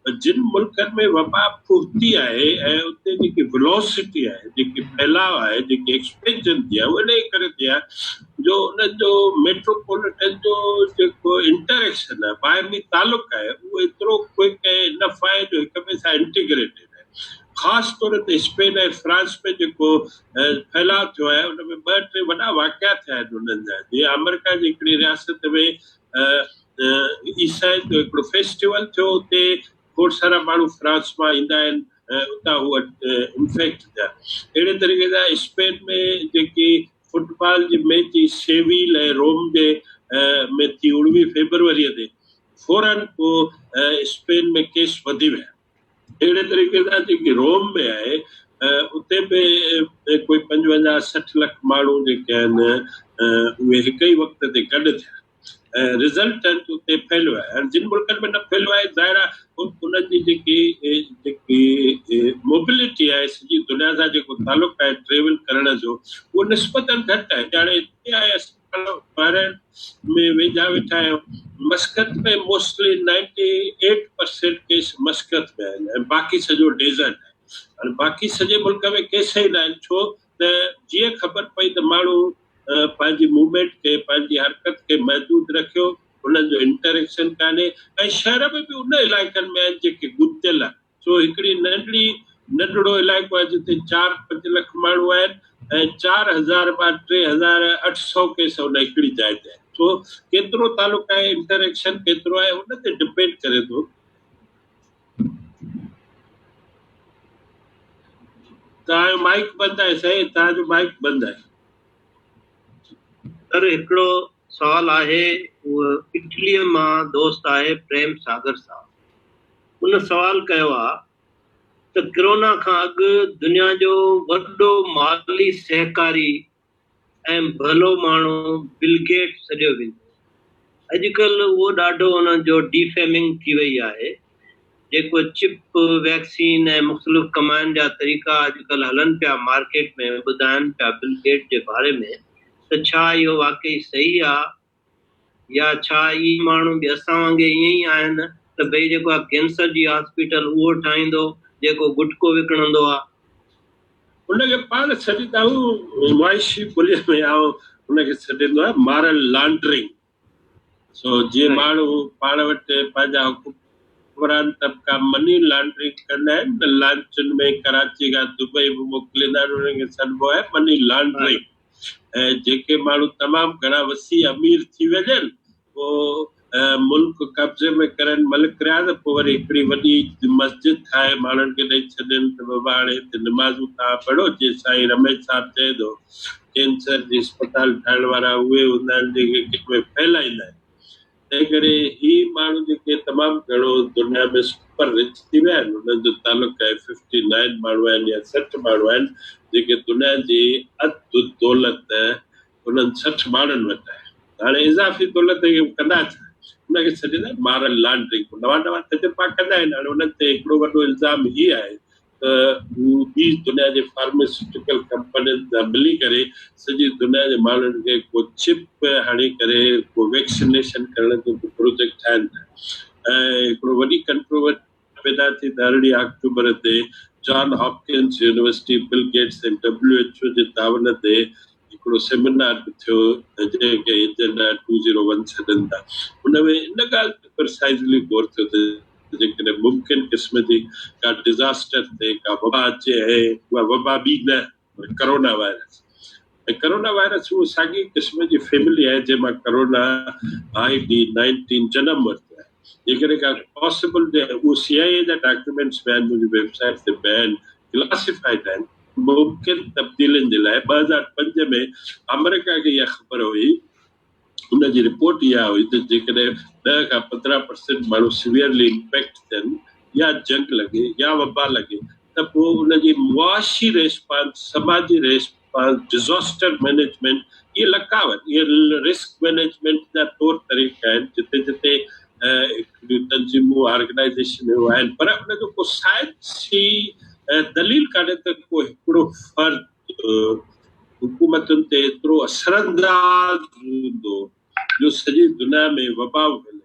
जिन मुल्कनि में वबा फुर्ती आहे ऐं उते जेकी वेलोसिटी आहे, जेकी फैलाव आहे, जेकी एक्सपेंशन थी आहे, उहो इन करे थी आहे जो उन्हनि जो मेट्रोपॉलिटन जो जेको इंटरेक्शन आहे, बाहिमी तालुक आहे, उहो एतिरो क्विक ऐं इनफ आहे जो हिक ॿिए सां इंटीग्रेटेड आहे। ख़ासि तौर ते स्पेन ऐं फ्रांस में जेको फैलाव थियो आहे उन में 2-3 वॾा वाक़िया थिया आहिनि उन्हनि जा। जीअं अमेरिका जी हिकिड़ी रियासत में ईसाई जो हिकिड़ो फेस्टिवल थियो, उते खोड़ सारा माण्हू फ्रांस मां ईंदा आहिनि, उतां उहा इन्फेक्ट थिया। अहिड़े तरीक़े सां स्पेन में जेकी फुटबॉल जी मैच जी सेविल ऐं रोम जे में थी 19 फेब्रुवरीअ ते फौरन पोइ स्पेन में केस वधी विया। अहिड़े तरीक़े सां जेकी रोम में आहे उते बि कोई 55-60 लख माण्हू जेके आहिनि उहे हिकु ई वक़्त ते गॾु थिया। रिज़ल्टेंट उते फैलियो आहे। जिन मुल्कनि में न फैलियो आहे ज़ाहिर आहे उन्हनि जी जेकी मोबिलिटी आहे, सॼी दुनिया सां जेको तालुक आहे ट्रेवल करण जो, उहो निस्बतन घटि आहे। ॼाणे हिते आहे असां ॿाहिरि में वेझा वेठा आहियूं। मस्कत में मोस्टली 98% केस मस्कत में आहिनि ऐं बाक़ी सॼो डेज़र्ट आहे। बाक़ी सॼे मुल्क में केस ई न आहिनि, छो त जीअं ख़बर पई त माण्हू पंहिंजी मूवमेंट खे, पंहिंजी हरकत खे महदूद रखियो, उन्हनि जो इंटरेक्शन कान्हे। ऐं शहर में बि उन इलाइक़नि में आहिनि जेके गुतियल आहे। छो हिकिड़ी नंढड़ो इलाइक़ो आहे जिते 4-5 लख माण्हू आहिनि ऐं 4000 मां 3800 केस उन हिकिड़ी जाइ ते आहिनि। छो केतिरो तालुक आहे, इंटरेक्शन केतिरो आहे, उन ते डिपेंड करे थो। तव्हांजो माइक बंदि आहे साईं, तव्हांजो माइक बंदि आहे। सर हिकिड़ो सवाल आहे, उहो इटलीअ मां दोस्त आहे प्रेम सागर साहब। उन सवाल कयो आहे त कोरोना खां अॻु दुनिया जो वॾो माली सहकारी ऐं भलो माण्हू बिल गेट्स सॾियो वेंदो। अॼुकल्ह उहो ॾाढो उन जो डिफेमिंग थी वई आहे। जेको चिप वैक्सीन ऐं मुख़्तलिफ़ कमाइण जा तरीक़ा अॼुकल्ह हलनि पिया मार्केट में, ॿुधाइनि पिया बिल गेट जे बारे में, त छा इहो वाकई सही आहे या छा ई माण्हू बि असां वांगुरु ईअं ई आहिनि त भई जेको आहे कैंसर जी हॉस्पिटल उहो ठाहींदो, जेको गुटको विकिणंदो आहे उनखे पाण छॾींदा आहियूं मुआइशी ॿोलीअ में, ऐं उनखे छॾींदो आहे मॉरल लॉन्ड्रिंग। सो जीअं माण्हू पाण वटि पंहिंजा हुकुमरान तबका मनी लॉन्ड्रिंग कंदा आहिनि न, लांचुनि में कराची खां दुबई बि मोकिलींदा आहिनि, उनखे सॾिबो आहे मनी लॉन्ड्रिंग। ऐं जेके माण्हू तमामु घणा वसी अमीर थी वञनि, पोइ मुल्क कब्ज़े में करनि, मलिक रहिया त पोइ वरी हिकिड़ी वॾी मस्जिद ठाहे माण्हुनि खे ॾेई छॾनि त बाबा हाणे हिते निमाज़ूं तव्हां पढ़ो। जीअं साईं रमेश साहिबु चए थो, कैंसर जी अस्पताल ठाहिण वारा उहे हूंदा आहिनि जेके किट में फैलाईंदा आहिनि। तंहिं करे ही माण्हू जेके तमामु घणो दुनिया में सुपर रिच थी विया आहिनि, उन्हनि जो तालुक आहे 59 माण्हू आहिनि या 60 माण्हू आहिनि जेके दुनिया जी अधु दौलत उन्हनि 60 माण्हुनि वटि आहे। हाणे इज़ाफ़ी दौलत खे कंदा छा? उनखे छॾींदा आहिनि मॉरल लॉन्ड्रिंग। नवां तजुर्बा कंदा आहिनि। हाणे उन्हनि ते हिकिड़ो वॾो इल्ज़ाम ही आहे त ॿी दुनिया जे फार्मास्यूटिकल कंपनियुनि सां मिली करे सॼी दुनिया जे माण्हुनि खे को चिप हणी करे को वैक्सीनेशन करण जो प्रोजेक्ट ठाहिनि था। ऐं हिकिड़ो वॾी कंट्रोवर्सी पैदा थी त 18 अक्टूबर ते John Hopkins university, Bill Gates ऐं WHO जे तावन ते हिकिड़ो सेमिनार बि थियो जंहिंखे एजेंडा 201 सॾनि था, हुन में इन ॻाल्हि ते प्रिसाइज़ली गौर थियो त जेकॾहिं मुमकिन क़िस्म जी का डिज़ास्टर थिए, का वबा अचे ऐं उहा वबा बि न करोना वायरस, ऐं करोना वायरस उहो साॻी क़िस्म जी फैमिली आहे जंहिंमां करोना COVID-19 जनम वरितो आहे। जेकॾहिं का पॉसिबल उहो CIA जा डॉक्यूमेंट्स बि आहिनि, मुंहिंजी वेबसाइट ते बि आहिनि, क्लासिफाइड आहिनि। मुमकिन तब्दीलियुनि जे लाइ 2005 में अमेरिका खे इहा ख़बर हुई, हुनजी रिपोर्ट इहा हुई त जेकॾहिं 10 खां 15% माण्हू सीवियरली इम्पैक्ट थियनि या जंग लॻे या वबा लॻे त पोइ हुनजी मुआशी रेस्पॉन्स, समाजी रेस्पॉन्स, डिज़ास्टर मैनेजमेंट, इहे लकावत, इहे रिस्क मैनेजमेंट जा तौर तरीक़ा आहिनि जिते जिते तंज़ीमूं ऑर्गेनाइज़ेशन आहिनि, पर हुनजो को साइंसी दलील कान्हे त को हिकिड़ो फ़र्द हुकूमतुनि ते एतिरो असरअंदाज हूंदो जो सॼी दुनिया में वबाऊं फैले।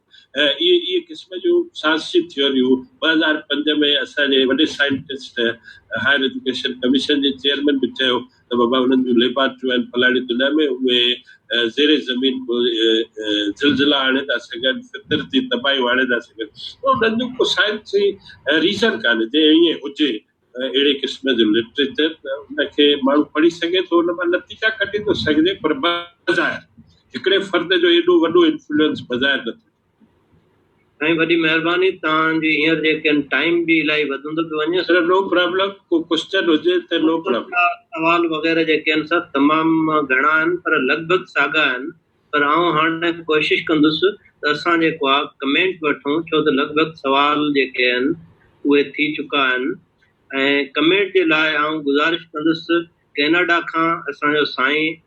इहे क़िस्म जूं साइंसी थियोरियूं 2005 में असांजे वॾे साइंटिस्ट हायर एजुकेशन कमीशन जे चेयरमैन बि चयो त बाबा हुननि जूं लेबॉरेटरियूं आहिनि फलाणी दुनिया में, उहे ज़ेरे ज़मीन ज़िलज़िला आणे था सघनि, फितरती तबाहियूं आणे था सघनि। उन्हनि जो को साइंसी रीज़न कान्हे जे ईअं हुजे अहिड़े क़िस्म जो लिटरेचर त उनखे माण्हू पढ़ी सघे थो, उन मां नतीजा कढी थो सघिजे, पर बज़ाहिर हिकिड़े फ़र्द जो एॾो वॾो इन्फ्लुएंस बज़ाहिर नथो। साईं वॾी महिरबानी, तव्हांजी हींअर जेके टाइम बि इलाही वधंदो पियो वञे। सर नो प्रॉब्लम, को क्वेश्चन हुजे त नो प्रॉब्लम। सवाल वग़ैरह जेके आहिनि सभु तमामु घणा आहिनि पर लॻभॻि साॻा आहिनि, पर आउं हाणे कोशिशि कंदुसि त असां जेको आहे कमेंट वठूं, छो त लॻभॻि सवाल जेके आहिनि उहे थी चुका आहिनि। ऐं कमेंट जे लाइ आउं गुज़ारिश कंदुसि कैनेडा खां असांजो साईं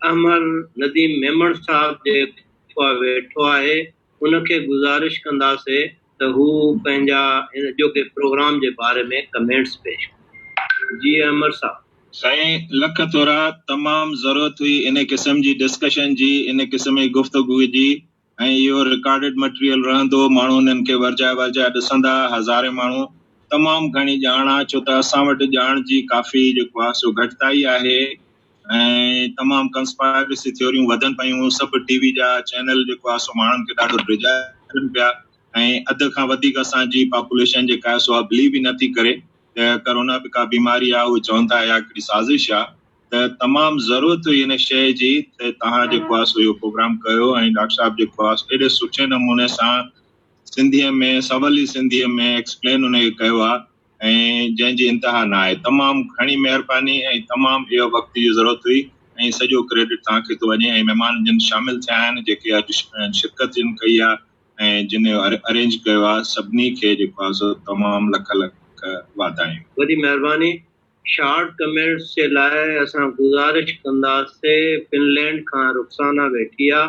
अहमद नदीम मेमण साहिबु जेको आहे वेठो आहे, उनखे गुज़ारिश कंदासीं त हू पंहिंजा इन जो के प्रोग्राम जे बारे में कमेंट्स पेश कनि। जी अहमद साहब। साईं लख तोरा, तमामु ज़रूरत हुई इन क़िस्म जी डिस्कशन जी, इन क़िस्म जी गुफ़्तगू जी, ऐं इहो रिकॉर्डेड मटीरियल रहंदो, माण्हू उन्हनि खे वरजाए वरजाए ॾिसंदा, हज़ारे माण्हू। तमामु घणी ॼाण आहे, छो त असां वटि ॼाण जी काफ़ी जेको आहे सो घटिताई आहे, ऐं तमामु कंस्पायरेसी थियोरियूं वधनि पियूं। सभु टीवी जा चैनल जेको आहे सो माण्हुनि खे ॾाढो ड्रिजाइनि पिया, ऐं अधु खां वधीक असांजी पॉपुलेशन जेका आहे सो आहे बिलीव ई नथी करे त करोना बि का बीमारी आहे, उहे चवनि था या हिकिड़ी साज़िश आहे। त तमामु ज़रूरत हुई इन शइ जी त तव्हां जेको आहे सो इहो प्रोग्राम कयो, ऐं डॉक्टर साहिबु जेको आहे एॾे सुठे नमूने सां सिंधीअ में, सवली सिंधीअ में एक्सप्लेन उनखे कयो आहे, ऐं जंहिंजी इंतिहा न आहे। तमामु घणी महिरबानी, ऐं तमामु इहो वक़्त जी ज़रूरत हुई, ऐं सॼो क्रेडिट तव्हांखे थो वञे। ऐं महिमान जिन शामिल थिया आहिनि, जेके अॼु शिरकत जिन कई आहे ऐं जिन अरेंज कयो आहे, सभिनी खे जेको आहे सो तमामु लख लख वाधायूं। वॾी महिरबानी। शॉर्ट कमेंट्स जे लाइ असां गुज़ारिश कंदासीं, फिनलैंड खां रुखसाना वेठी आहे,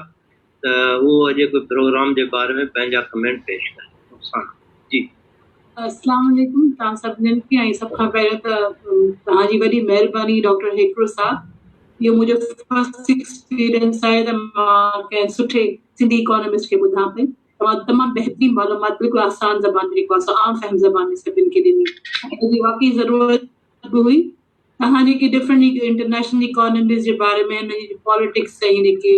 त उहो अॼु कोई प्रोग्राम जे बारे में पंहिंजा कमेंट पेश कनि। रुखसाना जी। अस्सलाम वालेकुम तव्हां सभिनीनि खे, ऐं सभ खां पहिरियों त तव्हांजी वॾी महिरबानी डॉक्टर हेकरो साहब। इहो मुंहिंजो फर्स्ट एक्सपीरियंस आहे त मां कंहिं सुठे सिंधी इकोनॉमिस्ट खे ॿुधां पई। तव्हां तमामु बहितरीनु मालूमात बिल्कुलु आसान ज़बान में जेको आहे आम फहम ज़बान में सभिनि खे ॾिनी, ऐं वाक़ई ज़रूरत बि हुई। तव्हां जेके डिफरेंट इंटरनेशनल इकोनॉमीज़ जे बारे में, हुनजी पॉलिटिक्स ऐं जेके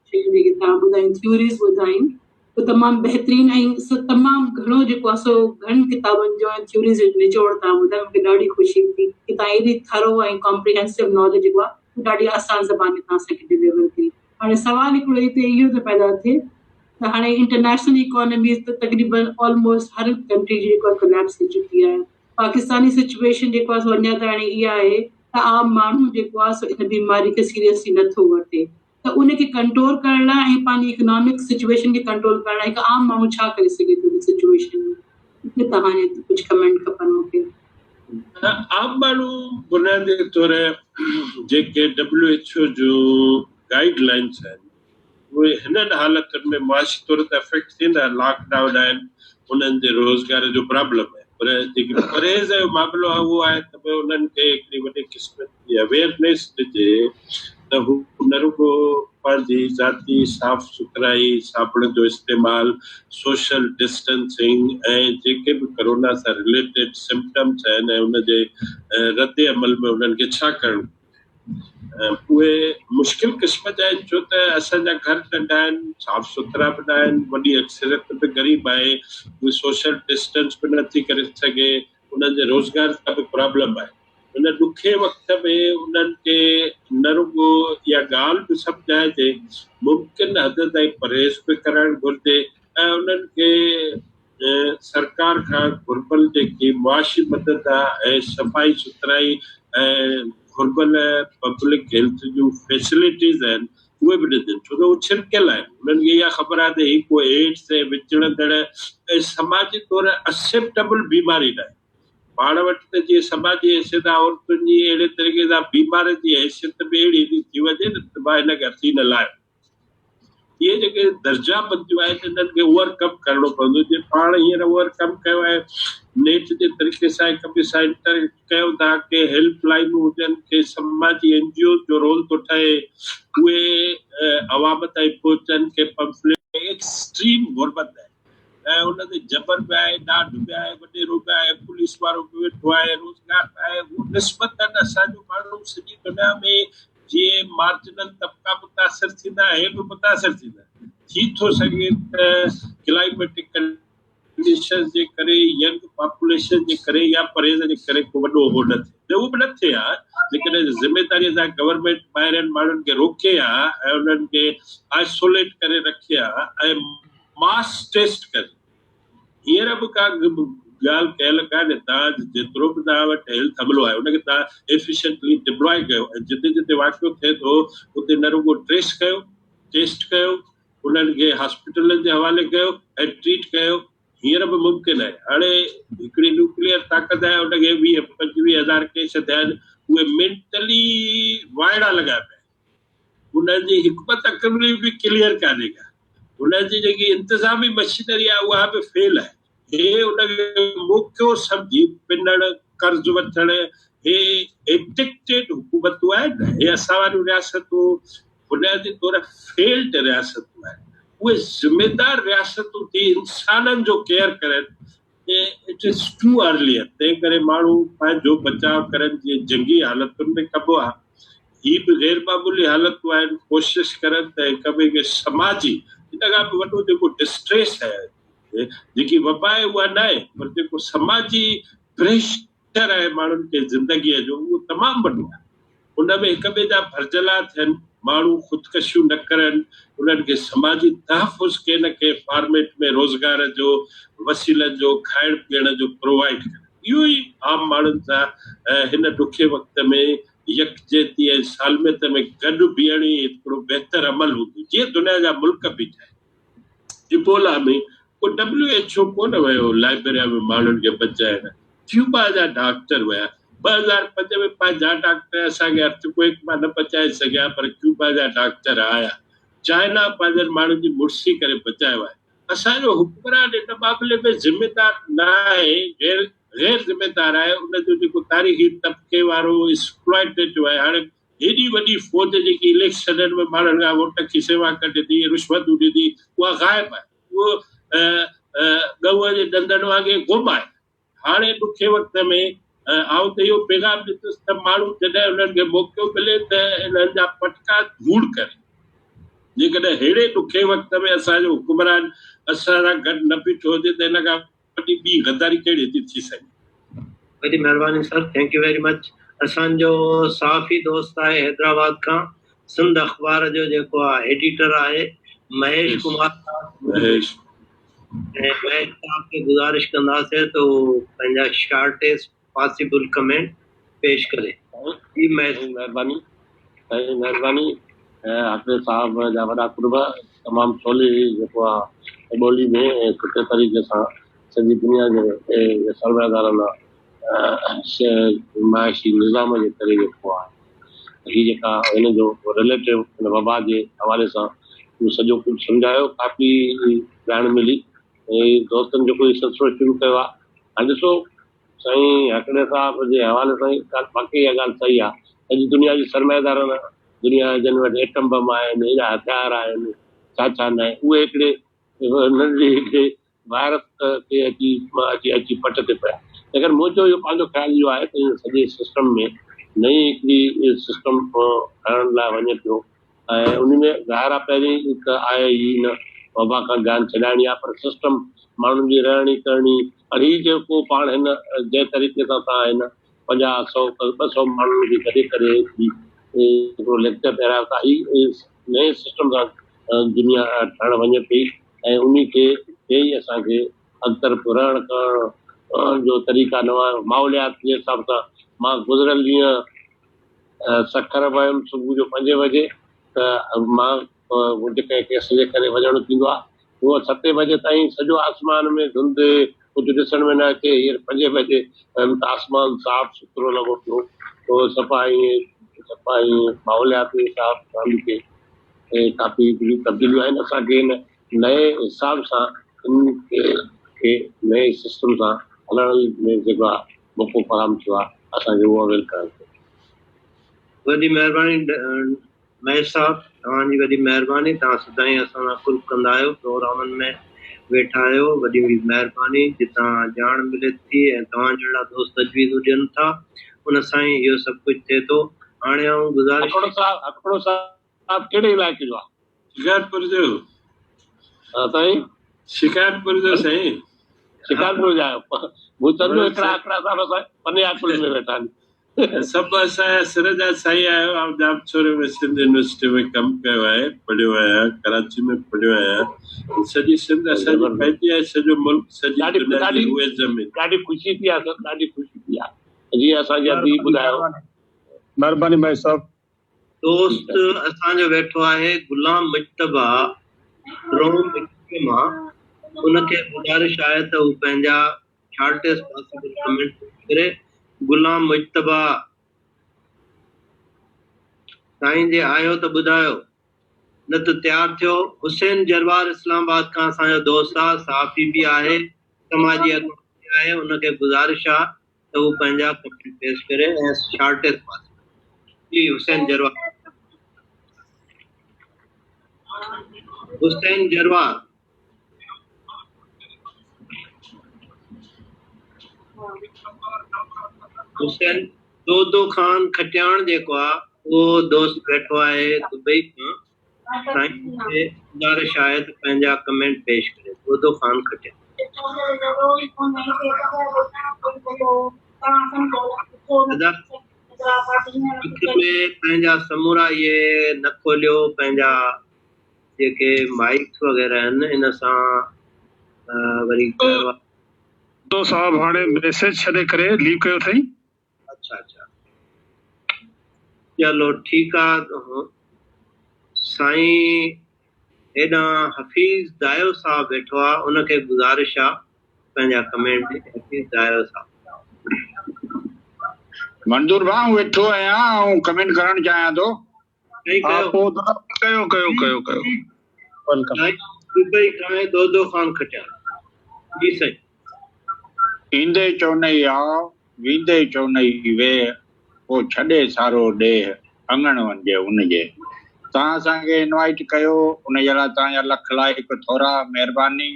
शयूं जेके तव्हां ॿुधायूं, थ्योरीज़ ॿुधायूं, उहो तमामु बहितरीनु, ऐं तमामु घणो जेको आहे सो घणनि किताबनि जो ऐं थ्योरीज़ जो निचोड़ तव्हां ॿुधायो। मूंखे ॾाढी ख़ुशी थी कि तव्हां एॾी थरो ऐं कॉम्प्रिहेंसिव नॉलेज जेको आहे ॾाढी आसान ज़बान में तव्हां असांखे डिलीवर कई। हाणे सवाल हिकिड़ो हिते इहो थो पैदा थिए त हाणे इंटरनेशनल इकोनॉमीज़ त तक़रीबन ऑलमोस्ट हर कंट्री जी जेको आहे कोलैप्स थी चुकी आहे। पाकिस्तानी सिचुएशन जेको आहे सो अञा त हाणे इहा आहे त आम माण्हू जेको आहे सो इन बीमारी खे सीरियसली नथो वठे, त उनखे कंट्रोल करण लाइ ऐं पंहिंजी इकोनॉमिक सिचुएशन खे कंट्रोल करण लाइ हिकु आम माण्हू छा करे सघे थो इन सिचुएशन में? तव्हांजे कुझु कमेंट खपनि मूंखे। आम माण्हू बुनियादी तौर जेके WHO जो गाइडलाइंस आहिनि उहे हिननि हालतुनि में मुआशी तौर ते अफेक्ट थींदा। लॉकडाउन आहिनि, उन्हनि जे रोज़गार जो प्रॉब्लम आहे, पर जेकी परहेज़ जो मामिलो आहे उहो आहे त भई उन्हनि खे हिकिड़ी वॾी क़िस्म जी अवेयरनेस ॾिजे त हू न रुॻो पंहिंजी ज़ाती साफ़ सुथराई, साबुण जो इस्तेमालु, सोशल डिस्टेंसिंग ऐं जेके बि कोरोना सां रिलेटेड सिम्पटम्स आहिनि ऐं उनजे रद्द अमल में उन्हनि खे छा करणु, उहे मुश्किल क़िस्म जा आहिनि, छो त असांजा घर नंढा आहिनि, साफ़ सुथरा बि न आहिनि, वॾी अक्सरियत बि ग़रीब आहे, उहे सोशल डिस्टेंस बि नथी करे सघे, उन्हनि जे रोज़गार सां बि प्रॉब्लम आहे। उन ॾुखे वक़्त में उन्हनि खे न रुॻो इहा ॻाल्हि बि सम्झाइजे, मुमकिन हद ताईं परहेज़ बि करणु घुरिजे ऐं उन्हनि खे सरकार खां घुर्बल जेकी मुआशी मदद आहे ऐं सफ़ाई सुथराई ऐं घुर्बल पब्लिक हेल्थ जूं फैसिलिटीज़ आहिनि उहे बि ॾिजनि, छो त उहे छिरकियल आहिनि। उन्हनि खे इहा ख़बर आहे त ही को एड्स ऐं विचड़ंदड़ ऐं समाजी तौरु एक्सेप्टेबल बीमारी न आहे। पाण वटि त जीअं समाजी हैसियत आहे औरतुनि जी, अहिड़े तरीक़े सां बीमार जी हैसियत बि अहिड़ी थी वञे न त मां हिनखे हथी न लाहियो। इहे जेके दर्जा बंदियूं आहिनि इन्हनि खे ओवरकम करणो पवंदो। जीअं पाण हींअर ओवरकम कयो आहे नेट जे तरीक़े सां हिक ॿिए सां इंटरेक्ट कयूं था, के हेल्प लाइनूं हुजनि, के समाजी NGO जो रोल थो ठहे, उहे अवाम ताईं पहुचनि, के पंफलेट एक्सट्रीम गुरबत आहे ऐं उन ते जबर बि आहे, ॾाढ बि आहे, वॾेरो बि आहे, पुलिस वारो बि वेठो आहे, रोज़गार बि आहे। उहो निस्बतन असांजो माण्हू सॼी दुनिया में जीअं मार्जिनल तबका मुतासिर थींदा, हे बि मुतासिर थींदा। थी थो सघे त क्लाइमेटिक कंडीशन जे करे, यंग पॉपुलेशन जे करे या परहेज़ जे करे को वॾो हो न थिए, उहो बि न थिए हा। लेकिन ज़िमेदारीअ सां गवर्नमेंट ॿाहिरियनि माण्हुनि खे रोके हा ऐं उन्हनि खे आइसोलेट करे रखे हा ऐं मास टेस्ट करे। हींअर बि का ॻाल्हि कयल कान्हे, तव्हां जेतिरो बि तव्हां वटि हेल्थ अमलो आहे उनखे तव्हां एफिशिएंटली डिप्लॉय कयो ऐं जिते जिते वाक़ियो थिए थो उते न रुॻो ट्रेस कयो, टेस्ट कयो, उन्हनि खे हॉस्पिटलनि जे हवाले कयो ऐं ट्रीट कयो। हींअर बि मुमकिन आहे। हाणे हिकिड़ी न्यूक्लियर ताक़त आहे, उनखे 20-25 हज़ार केस थिया आहिनि, उहे मेंटली वाइड़ा लॻा पिया, उनजी हिकमत अकली बि क्लियर कान्हे का, उनजी जेकी इंतिज़ामी मशीनरी आहे उहा बि फेल आहे। हे उनखे मुख्य सम्झी पिनण, कर्ज़ वठण, हे एडिक्टेड हुकूमतूं आहिनि, हे असां वारियूं रियासतूं बुनियादी तौर फेल्ड रियासतूं आहिनि। उहे ज़िमेदार रियासतूं थी इंसाननि जो केयर करनि, इट इज़ टू अर्ली। तंहिं करे माण्हू पंहिंजो बचाव करनि, जीअं जंगी हालतुनि में कबो आहे, ही बि गैर मामूली हालतूं आहिनि, कोशिशि करनि त हिक ॿिए खे समाजी, इन खां बि वॾो जेको डिस्ट्रेस आहे, जेकी वबा आहे उहा न आहे, पर जेको समाजी प्रेशर आहे माण्हुनि खे ज़िंदगीअ जो, उहो तमामु वॾो आहे। उन में हिक ॿिए जा भरजला थियनि, माण्हू ख़ुदकशियूं न करनि, उन्हनि खे समाजी तहफ़ुज़ के न के फॉर्मेट में रोज़गार जो, वसीलनि जो, खाइण पीअण जो प्रोवाइड कनि। इहो ई आम माण्हुनि सां हिन ॾुखे वक़्त में यकजहती ऐं सालमियत में गॾु बीहण ई हिकिड़ो बहितर अमल हूंदो, जीअं दुनिया जा मुल्क बि ठाहे। इबोला में को WHO कोन वियो लाइब्रेरिया में माण्हुनि खे बचाइण, क्यूबा जा डॉक्टर विया। 2005 में पंहिंजा डॉक्टर असांखे अर्थक्वेक मां न बचाए सघिया, पर क्यूबा जा डॉक्टर आया। चाइना पंहिंजनि माण्हुनि जी मुड़सी करे बचायो आहे। असांजो हुक्मरान इन मामले में ज़िमेदार न आहे, गैर ज़िमेदार आहे। उनजो जेको तारीख़ी तबिके वारो एक्सप्लॉइटेटिव आहे। हाणे हेॾी वॾी फौज जेकी इलेक्शननि में माण्हुनि खां वोट की सेवा कढे थी, रिश्वतूं ॾिनी, उहा ग़ाइब आहे, उहो गऊअ जे ॾंदनि वांगुरु गुम आहे। हाणे ॾुखे वक़्त में आउं त इहो पैगाम ॾितुसि त माण्हू जॾहिं उन्हनि खे मौक़ो मिले त इन्हनि जा पटका धूड़ करे। जेकॾहिं अहिड़े ॾुखे वक़्त में असांजो हुकुमरान असां सां गॾु न बीठो हुजे त हिन खां वॾी ॿी गद्दारी कहिड़ी थी सघे। वॾी महिरबानी sir, thank you very much. असांजो साफ़ी दोस्त आहे हैदराबाद खां, सिंध अख़बार जो जेको आहे एडिटर आहे महेश कुमार। महेश साहब खे गुज़ारिश कंदासीं त उहो पंहिंजा शॉर्टेस्ट पॉसिबल कमेंट पेश करे। जी महिरबानी हाफ़िज़ साहब जा वॾा कुर्ब तमामु सवली जेको आहे ॿोली में सुठे तरीक़े सां सॼी दुनिया जे सरमाएदारनि माइशी निज़ाम जे करे जेको आहे हीअ जेका हिन जो रिलेटिव हिन वबा जे हवाले सां उहो सॼो कुझु सम्झायो, काफ़ी ॼाण मिली। ऐं दोस्तनि जेको इहो सिलसिलो शुरू कयो आहे, हाणे ॾिसो साईं हिकिड़े साहब जे हवाले सां बाक़ी इहा ॻाल्हि सही आहे। सॼी दुनिया जी सरमाएदारनि, दुनिया जिन वटि एटम बम आहिनि, हेॾा हथियार आहिनि, छा न आहे, उहे हिकिड़े नंढे हिकिड़े वायरस खे अची पट ते पिया। अगरि मुंहिंजो इहो पंहिंजो ख़्यालु इहो आहे त सॼे सिस्टम में नई हिकिड़ी सिस्टम खणण लाइ वञे पियो ऐं उन में ज़ाहिर आहे पहिरीं हिकु आहे ई न वबा खां जान छॾाइणी आहे, पर सिस्टम माण्हुनि जी रहणी करणी और हीउ जेको पाण हिन जंहिं तरीक़े सां तव्हां हिन 50-100-200 माण्हुनि खे गॾे करे हिकिड़ो लेक्चर ॾियारायो था, हीउ नए सिस्टम सां दुनिया ठहणु वञे पई ऐं उन खे ई असांखे अॻितर रहण करण जो तरीक़ा नवां माहौलियात जे हिसाब सां। मां गुज़िरियल ॾींहं सखर वियुमि सुबुह जो 5 बजे, त मां जेके केस जे करे वञणो थींदो आहे उहो 7 बजे ताईं सॼो आसमान में धुंध कुझु ॾिसण में न अचे। हींअर 5 बजे वियुमि त आसमान साफ़ सुथिरो लॻो पियो, पोइ सफ़ाई माहौलियात जे हिसाब सां बि काफ़ी तब्दीलियूं आहिनि। असांखे हिन नए हिसाब सां खे नए सिस्टम सां हलण में जेको आहे मौक़ो फराहम थियो आहे, असांखे उहो अवेल करणु घुरिजे। वॾी महिरबानी महेश साहब, तव्हांजी वॾी महिरबानी। तव्हां सदाईं असां सां कुल कंदा आहियो, प्रोग्रामनि में वेठा आहियो, वॾी वॾी महिरबानी। जितां ॼाण मिले थी ऐं तव्हां जहिड़ा दोस्त तजवीज़ूं ॾियनि था, उन सां ई इहो सभु कुझु थिए थो। हाणे आऊं गुज़ारिश अखड़ो साहब कहिड़े इलाइक़े जो आहे? शिकारपुर जो। हा साईं, शिकारपुर जो साईं। शिकारपुर जा आहियो? भूतन जो हिकिड़ा आकड़ा साहब असां पनियाकुल में वेठा आहिनि। सभु असांजा सिर जा साईं आहियो। आउं जामछोरे में सिंध यूनिवर्सिटी में कमु कयो आहे, पढ़ियो आहियां, कराची में पढ़ियो आहियां। सॼी सिंध असांजी पंहिंजी आहे, सॼो मुल्क, सॼी दुनिया जी उहे ज़मीन। ॾाढी ख़ुशी थी आहे सर, ॾाढी ख़ुशी थी आहे। जीअं असांजी अदी ॿुधायो। महिरबानी भाई साहब। दोस्त असांजो वेठो आहे गुलाम मुजतबा रोम मां। उनखे गुज़ारिश आहे त हू पंहिंजा शॉर्टेस्ट पॉसिबल कमेंट करे। गुलाम मुजतबा साईं जे आयो त ॿुधायो, न त तयारु थियो। हुसैन जरवार इस्लामाबाद खां असांजो दोस्त आहे, साफ़ी बि आहे, समाजी अॻुवानी आहे। उनखे गुज़ारिश आहे त हू पंहिंजा कमेंट पेश करे ऐं शॉर्टेस्ट पॉसिबल। जी हुसैन जरवार। हुसैन जरवार। हुसैन दो खान खटियाण जेको आहे उहो दोस्त वेठो आहे दुबई खां। साईं खे गुज़ारिश आहे त पंहिंजा कमेंट पेश करे। दो खान खटियाण। पंहिंजा समूरा इहे न खोलियो, पंहिंजा जेके माइक्स वग़ैरह आहिनि इन सां वरी तो साहब हाणे मैसेज छॾे करे लीव कयो अथई। अच्छा चलो ठीकु आहे। साईं हेॾां हफ़ीज़ दायो साहब वेठो आहे, उनखे गुज़ारिश आहे पंहिंजा कमेंट। हफ़ीज़ दायो साहब। मंजूर भाउ वेठो आहियां ऐं कमेंट करणु चाहियां थो। कयो दुबई खां दो खान खटियाण। जी साईं। ईंदे चौनई आ, वींदे चौनई वे, पोइ छॾे सारो ॾे अंगण वञे उनजे। तव्हां असांखे इनवाइट कयो, उन जे लाइ तव्हांजा लख लाइक थोरा महिरबानी।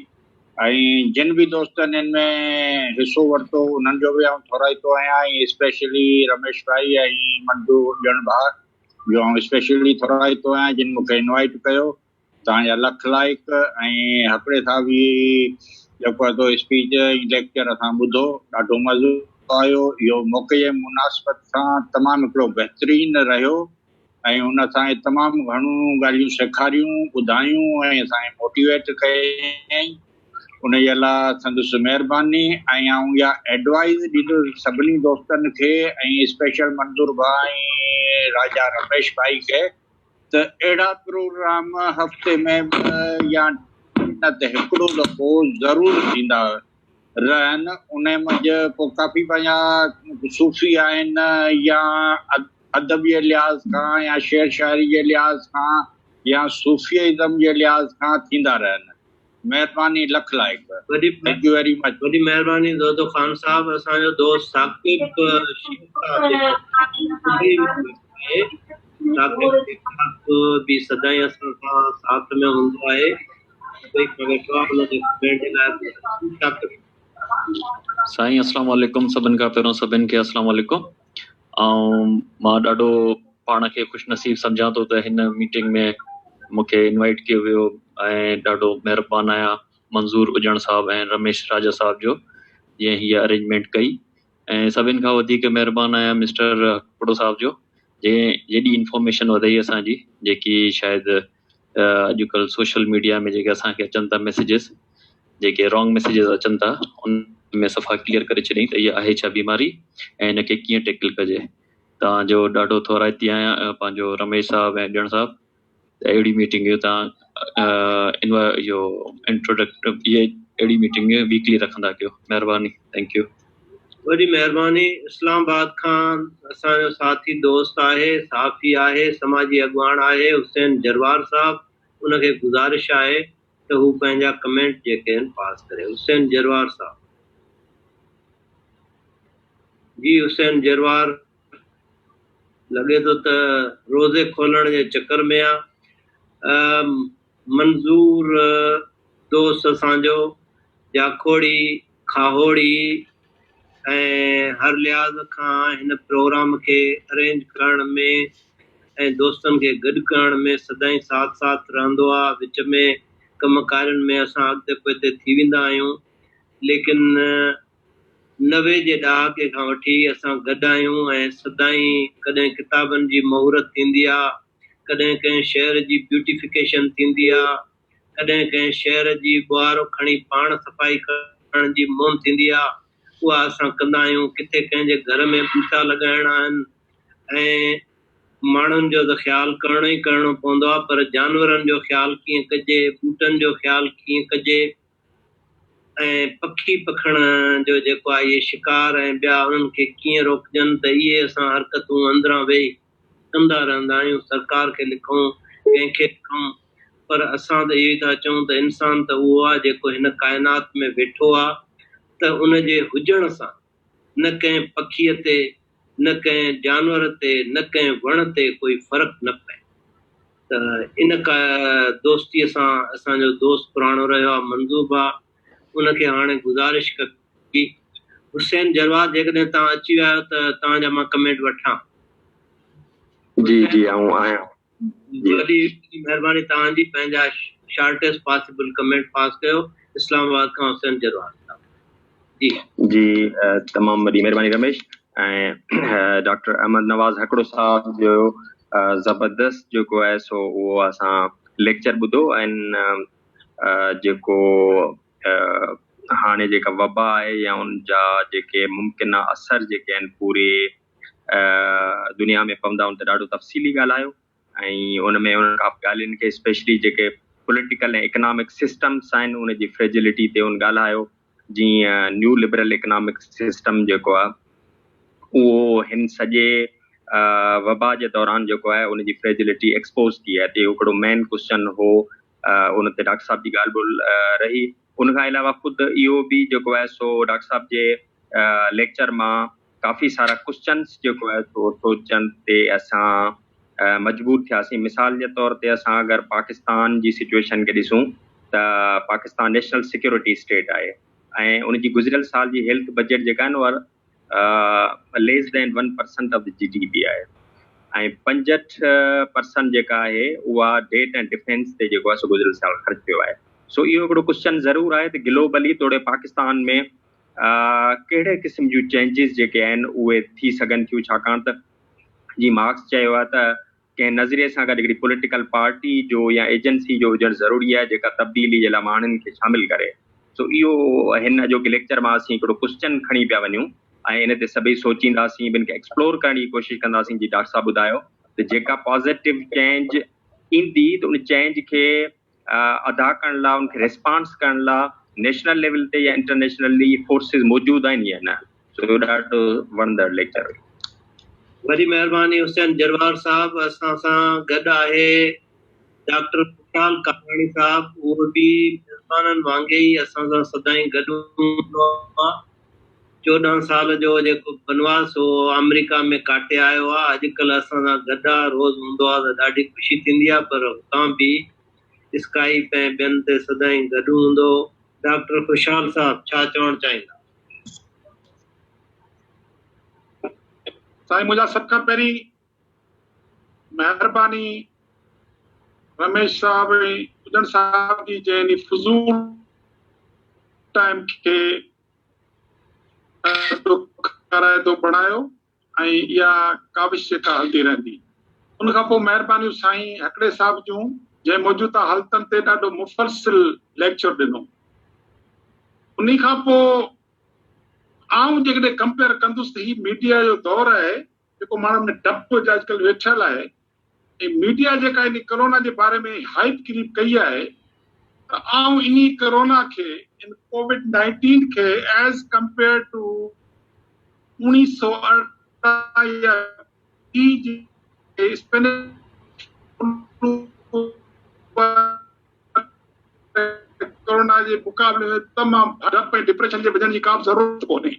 ऐं जिन बि दोस्तनि हिन में हिसो वरितो उन्हनि जो बि आउं थोराईंदो आहियां। ऐं स्पेशली रमेश भाई ऐं मंजू ॼण भाउ जो आउं स्पेशली थोराईंदो आहियां जिन मूंखे इनवाइट कयो। तव्हांजा लख लाइक। ऐं हकिड़े सां बि जेको आहे तो स्पीच लेक्चर असां ॿुधो, ॾाढो मज़ो आयो। इहो मौक़े जे मुनासिबत सां तमामु हिकिड़ो बहितरीनु रहियो ऐं हुन असांखे तमामु घणियूं ॻाल्हियूं सेखारियूं, ॿुधायूं ऐं असांखे मोटिवेट कयईं। उन जे लाइ संदसि महिरबानी। ऐं आउं इहा एडवाइस ॾींदुसि सभिनी दोस्तनि खे ऐं स्पेशल मंजूर भाई ऐं राजा रमेश भाई खे त अहिड़ा प्रोग्राम हफ़्ते में या न त हिकिड़ो दफ़ो ज़रूरु थींदा रहनि। उन मंझि पोइ काफ़ी पंहिंजा सूफ़ी आहिनि या अदबीअ लिहाज़ खां या शेर शाइरी जे लिहाज़ खां या सूफ़ीइज़म जे लिहाज़ खां थींदा रहनि। महिरबानी, lakh like. Thank you very much. वॾी महिरबानी दो खान साहब। असांजो दोस्त साकिब बि सदाईं असां सां साथ में हूंदो आहे। साईं अस्सलाम वालेकुम। सभिनि खां पहिरियों सभिनि खे अस्सलाम वालेकुम। ऐं मां ॾाढो पाण खे ख़ुशनसीब सम्झां थो त हिन मीटिंग में मूंखे इनवाइट कयो वियो ऐं ॾाढो महिरबानी आहियां मंज़ूर हुजण साहब ऐं रमेश राजा साहब जो जीअं हीअ अरेंजमेंट कई। ऐं सभिनि खां वधीक महिरबानी आहियां मिस्टर हकड़ो साहब जो जेॾी इंफॉर्मेशन वधई असांजी, जेकी शायदि अॼुकल्ह सोशल मीडिया में जेके असांखे अचनि था मैसेजिस, जेके रॉन्ग मैसेजिस अचनि था, उन में सफ़ा क्लियर करे छॾियईं त इहा आहे छा बीमारी ऐं हिनखे कीअं टैकल कजे। तव्हांजो ॾाढो थोराइती आहियां पंहिंजो रमेश साहब ऐं ॼण साहब, त अहिड़ी मीटिंग तव्हां इहो इंट्रोडक्टिव इहे अहिड़ी मीटिंग वीकली रखंदा कयो, महिरबानी। Thank U. वॾी महिरबानी। इस्लामाबाद खां असांजो साथी दोस्त आहे, साफ़ी आहे, समाजी अॻुवाण आहे, हुसैन जरवार साहब। उनखे गुज़ारिश आहे त हू पंहिंजा कमेंट जेके आहिनि पास करे। हुसैन जरवार साहब जी। हुसैन जरवार लॻे थो त रोज़े खोलण जे चकर में आहे। मंज़ूर दोस्त असांजो जाखोड़ी खाहोड़ी ऐं हर लिहाज़ खां हिन प्रोग्राम खे अरेंज करण में ऐं दोस्तनि खे गॾु करण में सदाईं साथ साथ रहंदो आहे। विच में कम कार्यनि में असां अॻिते पोइते थी वेंदा आहियूं, लेकिन 90 जे ॾहाके खां वठी असां गॾु आहियूं ऐं सदाईं कॾहिं किताबनि जी मुहूरत थींदी आहे, कॾहिं कंहिं शहर जी ब्यूटिफिकेशन थींदी आहे, कॾहिं कंहिं शहर जी ॿुहारो खणी पाण सफ़ाई करण जी मुहिम थींदी आहे, उहा असां कंदा आहियूं। किथे कंहिंजे घर में ॿूटा लॻाइणा आहिनि ऐं माण्हुनि जो त ख़्यालु करणो ई करणो पवंदो आहे, पर जानवरनि जो ख़्यालु कीअं कजे, ॿूटनि जो ख़्यालु कीअं कजे, ऐं पखी पखण जो जेको आहे इहे शिकार ऐं ॿिया उन्हनि खे कीअं रोकजनि, त इहे असां हरकतूं अंदरां वेही कंदा रहंदा आहियूं। सरकार खे लिखूं, कंहिंखे लिखूं, पर असां त इहो ई था चऊं त इंसान त उहो आहे जेको हिन काइनात में वेठो आहे, त उनजे हुजण सां न कंहिं पखीअ ते, न कंहिं जानवर ते, न कंहिं वण ते कोई फ़र्क़ु न पए। त इन का दोस्तीअ सां असांजो दोस्त पुराणो रहियो आहे मंज़ूब आहे, उनखे हाणे गुज़ारिश कई। हुसैन जरवार, जेकॾहिं तव्हां अची विया आहियो त तव्हांजा मां कमेंट वठां। जी जी आऊं आहियां। वॾी महिरबानी तव्हांजी, पंहिंजा शॉर्टेस्ट पॉसिबल कमेंट पास कयो। इस्लामाबाद खां हुसैन जरवार साहब जी। जी तमामु वॾी महिरबानी रमेश। ऐं डॉक्टर अहमद नवाज़ हकड़ो साहब जो ज़बरदस्त जेको आहे सो उहो असां लेक्चर ॿुधो ऐं जेको हाणे जेका वबा आहे या उनजा जेके मुमकिन असर जेके आहिनि पूरे दुनिया में पवंदा, उन ते ॾाढो तफ़सीली ॻाल्हायो ऐं उन में उन ॻाल्हियुनि खे स्पेशली जेके पॉलिटिकल ऐं इकनॉमिक सिस्टम्स आहिनि उनजी फ्रेजिलिटी ते उन ॻाल्हायो। जीअं न्यू लिबरल इकनॉमिक सिस्टम जेको आहे उहो हिन सॼे वबा जे दौरान जेको आहे उनजी फ्रेजिलिटी एक्सपोज थी आहे। त हिकिड़ो मेन क्वेश्चन हो, उन ते डॉक्टर साहब जी ॻाल्हि ॿोल रही। उनखां अलावा ख़ुदि इहो बि जेको आहे सो डॉक्टर साहब जे लेक्चर मां काफ़ी सारा क्वेश्चन्स जेको आहे सो सोचण ते असां मजबूर थियासीं। मिसाल जे तौर ते असां अगरि पाकिस्तान जी सिचुएशन खे ॾिसूं त पाकिस्तान नेशनल सिक्योरिटी स्टेट आहे ऐं उनजी गुज़िरियल साल जी हेल्थ बजट जेका आहे न उहा less than 1% of the GDP आहे ऐं 65% जेका आहे उहा डेट ऐं डिफेंस ते जेको आहे सो गुज़िरियल साल ख़र्च पियो आहे। सो इहो हिकिड़ो क्वेश्चन ज़रूरु आहे त ग्लोबली तोड़े पाकिस्तान में कहिड़े क़िस्म जूं चेंजिस जेके आहिनि उहे थी सघनि थियूं, छाकाणि त जी मार्क्स चयो आहे त कंहिं नज़रिए सां गॾु हिकिड़ी पॉलिटिकल पार्टी जो या एजेंसी जो हुजणु ज़रूरी आहे जेका तब्दीली जे लाइ माण्हुनि खे शामिल करे। सो इहो हिन जो की लेक्चर मां असीं हिकिड़ो क्वेश्चन खणी पिया वञूं ऐं इन ते सभई सोचींदासीं, ॿिनि खे एक्सप्लोर करण जी कोशिशि कंदासीं। जी डॉक्टर साहब ॿुधायो त जेका पॉज़िटिव चेंज ईंदी त उन चेंज खे अदा करण लाइ, उनखे रिस्पॉन्स करण लाइ नेशनल लेवल ते या इंटरनेशनली फोर्सिस मौजूदु आहिनि या न। सो इहो ॾाढो वणंदड़ लेक्चर हुई। वॾी महिरबानी हुसैन जरवार साहब। असां सां गॾु आहे डॉक्टर खुशहाल काकवाणी साहब, उहो बि मिज़माननि वांगुरु ई असां सां सदाईं गॾु हूंदो आहे। 14 साल जो जेको बनवास हो अमेरिका में काटे आयो आहे, अॼुकल्ह असां सां गॾु आहे, रोज़ हूंदो आहे त ॾाढी ख़ुशी थींदी आहे। पर हुतां बि स्काइप ऐं ॿियनि ते सदाईं गॾु हूंदो। डॉक्टर खुशहाल साहब छा चवणु चाहींदा? साईं मुंहिंजा सभ खां पहिरीं महिरबानी रमेश साहब ऐं उजन साहब जी जंहिं फज़ूल टाइम खे कराइतो बणायो ऐं इहा काविश जेका हलंदी रहंदी। उन खां पोइ महिरबानी साईं हकड़े साहब जूं जंहिं मौजूदा हालतुनि ते ॾाढो मुफ़सिल लेक्चर ॾिनो। उन खां पोइ आउं जेकॾहिं कंपेयर कंदुसि त हीउ मीडिया जो दौरु आहे जेको माण्हुनि में डपु अॼुकल्ह वेठल आहे ऐं मीडिया जेका इन कोरोना जे बारे में हाइप क्रिएट कई आहे त आउं इन कोरोना खे इन कोविड-19 खे एज़ कंपेयर टू 1928 या 30 जे स्पेनिश कोरोना जे मुक़ाबले में तमामु डप ऐं डिप्रेशन जे वजन जी का बि ज़रूरत कोन्हे।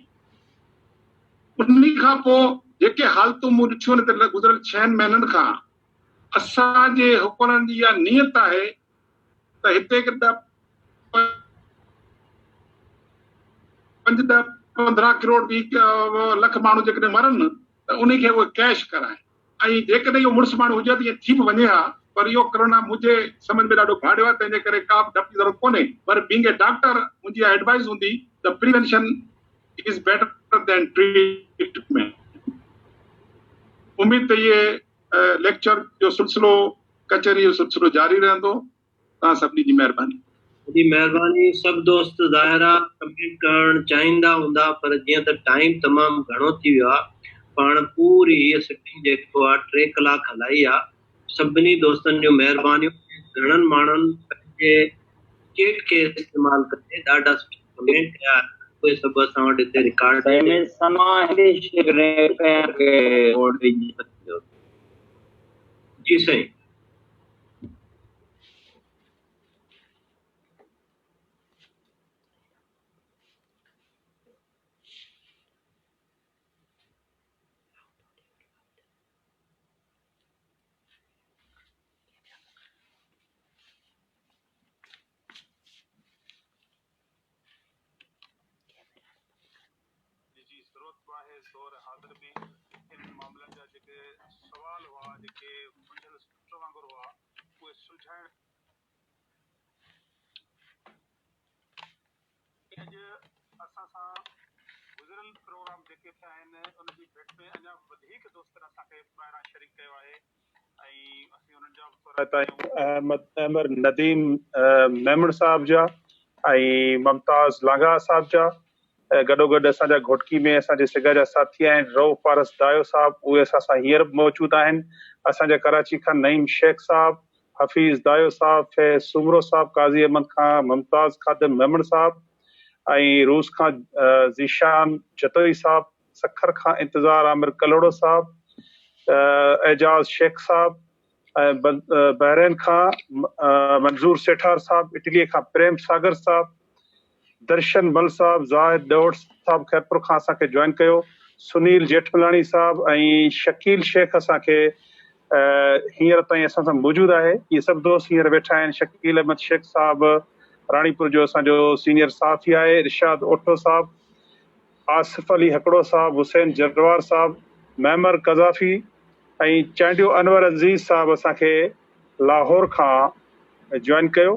उन खां पोइ जेके हालतूं मूं ॾिठियूं आहिनि त गुज़िरियल 6 महीननि खां असांजे हुकूमतनि जी इहा नियत आहे त हिते 5-10-15 करोड़ लख माण्हू जेकॾहिं मरनि त उन खे उहे कैश कराइनि ऐं जेकॾहिं इहो मुड़ुसु माण्हू हुजे त इहे थी बि वञे हा, पर इहो कोरोना मुंहिंजे सम्झ में ॾाढो भाड़ियो आहे, तंहिंजे करे का बि डप जी ज़रूरत कोन्हे। पर बीइंग ए डॉक्टर मुंहिंजी एडवाइस हूंदी त prevention is better than treatment. उम्मीद त इहे लेक्चर जो सिलसिलो कचहरी जो सिलसिलो जारी रहंदो। तव्हां सभिनी जी महिरबानी। जी महिरबानी। सभु दोस्त ज़ाहिरा कमेंट करणु चाहींदा हूंदा पर जीअं त टाइम तमामु घणो थी वियो आहे, पाण पूरी हीअ सिटिंग जेको आहे 3 कलाक हलाई आहे। सभिनी दोस्तनि जूं महिरबानियूं। घणनि माण्हुनि पंहिंजे चेट खे इस्तेमालु करे ॾाढा सुठा कमेंट कया, उहे सभु असां वटि हिते रिकॉर्ड जी साईं। दौर हाज़िर में इन मामलनि जा जेके सवाल हुआ, जेके मुंहिंजो सुठो वांगुरु हुआ, उहे सुलझाइण अॼु असां सां गुज़िरियल प्रोग्राम जेके थिया आहिनि उन जी भेट में अञा वधीक दोस्तनि असांखे ॿाहिरां शरीक कयो आहे ऐं असीं उन्हनि जा अहमद नदीम मेमण साहब जा ऐं मुमताज़ लांघा साहब जा, गॾोगॾु असांजा घोटकी में असांजे सिगर जा साथी आहिनि रऊफ़ फारस दायो साहब, उहे असां सां हींअर बि मौजूदु आहिनि। असांजा कराची खां नईम शेख साहब, हफ़ीज़ दायो साहब, फैज़ सुमरो साहब, काज़ी अहमद खां मुमताज़ खादिम मेमण साहब ऐं रूस खां ज़ीशान जतोई साहब, सखर खां इंतज़ार आमिर कलोड़ो साहब, एजाज़ शेख साहब, बहरैन खां मंजूर सेठार साहब, इटली खां प्रेम सागर साहब, दर्शन मल साहब, ज़ाहिद ॾोड़ साहब खैरपुर खां असांखे जॉइन कयो, सुनील जेठमलानी साहब ऐं शकील शेख असांखे हींअर ताईं असां सां मौजूदु आहे। इहे सभु दोस्त हींअर वेठा आहिनि। शकील अहमद शेख साहब राणीपुर जो असांजो सीनियर साथी आहे, इरशाद ओठो साहब, आसिफ अली हकड़ो साहब, हुसैन जरवार साहब, मैमर कज़ाफ़ी ऐं चांडियो अनवर अज़ीज़ साहब असांखे लाहौर खां जॉइन कयो।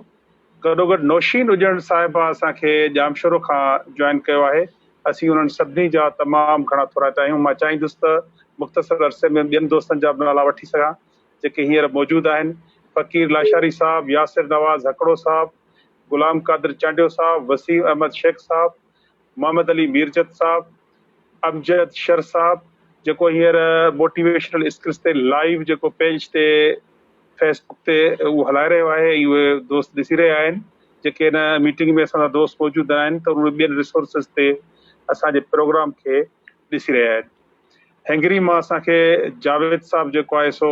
गॾोगॾु नौशीन उजण साहिबा असांखे जामशोरो खां जॉइन कयो आहे। असीं उन्हनि सभिनी जा तमामु घणा थोराइता आहियूं। मां चाहींदुसि त मुख़्तसर अरसे में ॿियनि दोस्तनि जा बि नाला वठी सघां जेके हींअर मौजूदु आहिनि। फ़कीर लाशारी साहब, यासिर नवाज़ हकड़ो साहब, गुलाम कादिर चांडियो साहब, वसीम अहमद शेख साहब, मोहम्मद अली मीरजत साहब, अमजद शर साहब जेको हींअर मोटिवेशनल स्किल्स ते लाइव जेको पेज ते फेसबुक ते उहो हलाए रहियो आहे ऐं उहे दोस्त ॾिसी रहिया आहिनि जेके हिन मीटिंग में असांजा दोस्त मौजूदु आहिनि त उहे ॿियनि रिसोर्सिस ते असांजे प्रोग्राम खे ॾिसी रहिया आहिनि। हैंगरी मां असांखे जावेद साहब जेको आहे सो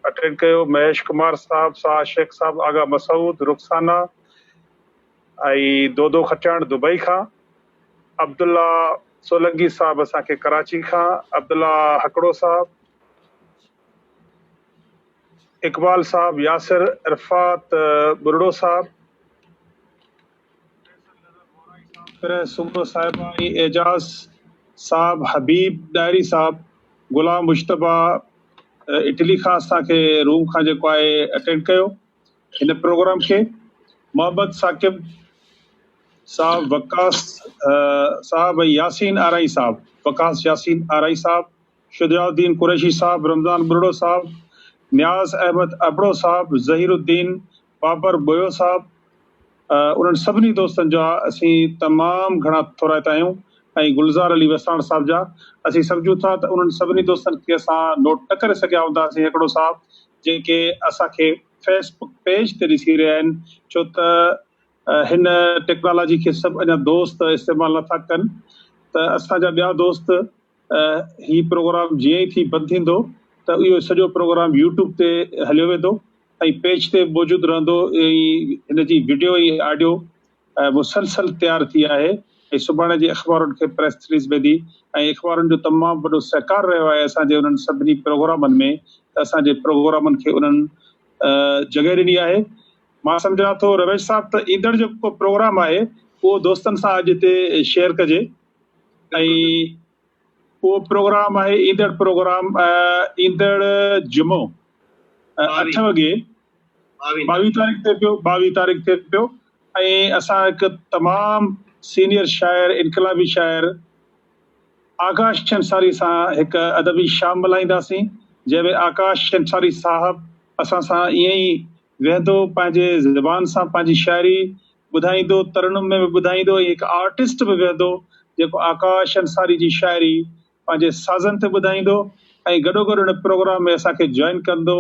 अटेंड कयो, महेश कुमार साहब, साह शेख साहब, आगा मसूद, रुखसाना ऐं दो खटाण दुबई खां, अब्दुल्ला सोलंगी साहब असांखे कराची खां, अब्दुल्ला हकड़ो साहब, इकबाल साहब, यासिर इरफात बुरड़ो साहब, सुमरो साहिबा, एजाज़ साहब, हबीब डायरी साहब, गुलाम मुश्तबा इटली खां असांखे रूम खां जेको आहे अटेंड कयो हिन प्रोग्राम खे। मोहम्मद साकिब साहब, वकास साहब, यासीन आरई साहब, वकास यासीन आरई साहब, शुजाउद्दीन कुरैशी साहब, रमज़ान बुरड़ो साहब, नियाज़ अहमद अबड़ो साहब, ज़हीरुद्दीन बाबर बोयो साहब, उन्हनि सभिनी दोस्तनि जा असीं तमामु घणा थोराइत आहियूं। ऐं गुलज़ार अली वसाण साहब जा असीं सम्झूं था त उन्हनि सभिनी दोस्तनि खे असां नोट न करे सघिया हूंदासीं हिकिड़ो साहब जेके असांखे फेसबुक पेज ते ॾिसी रहिया आहिनि, छो त हिन टेक्नोलॉजी खे सभु अञा दोस्त इस्तेमालु नथा कनि। त असांजा ॿिया दोस्त ही प्रोग्राम जीअं ई थी बंदि थींदो त इहो सॼो प्रोग्राम यूट्यूब ते हलियो वेंदो ऐं पेज ते मौजूदु रहंदो। हिन जी वीडियो ऐं ऑडियो मुसलसल तयारु थी आहे ऐं सुभाणे जे अख़बारुनि खे प्रेस रिलीज़ वेंदी ऐं अख़बारुनि जो तमामु वॾो सहकार रहियो आहे असांजे उन्हनि सभिनी प्रोग्रामनि में। त असांजे प्रोग्रामनि खे उन्हनि जॻह ॾिनी आहे। मां सम्झां थो रमेश साहब त ईंदड़ जेको प्रोग्राम आहे उहो दोस्तनि सां अॼु हिते शेयर कजे। ऐं उहो प्रोग्राम आहे ईंदड़ प्रोग्राम ईंदड़ जुमो 8 वॻे 22 तारीख़ ते पियो। ऐं असां हिकु तमामु सीनियर शाइर, इनकलाबी शाइर आकाश अंसारी सां हिकु अदबी शाम मल्हाईंदासीं, जंहिंमें आकाश अंसारी साहब असां सां ईअं ई वेहंदो, पंहिंजे ज़बान सां पंहिंजी शाइरी ॿुधाईंदो, तरनुम में बि ॿुधाईंदो। ऐं हिकु आर्टिस्ट बि वेहंदो जेको आकाश अंसारी जी शाइरी पंहिंजे साज़नि ते ॿुधाईंदो। ऐं गॾोगॾु हिन प्रोग्राम में असांखे जॉइन कंदो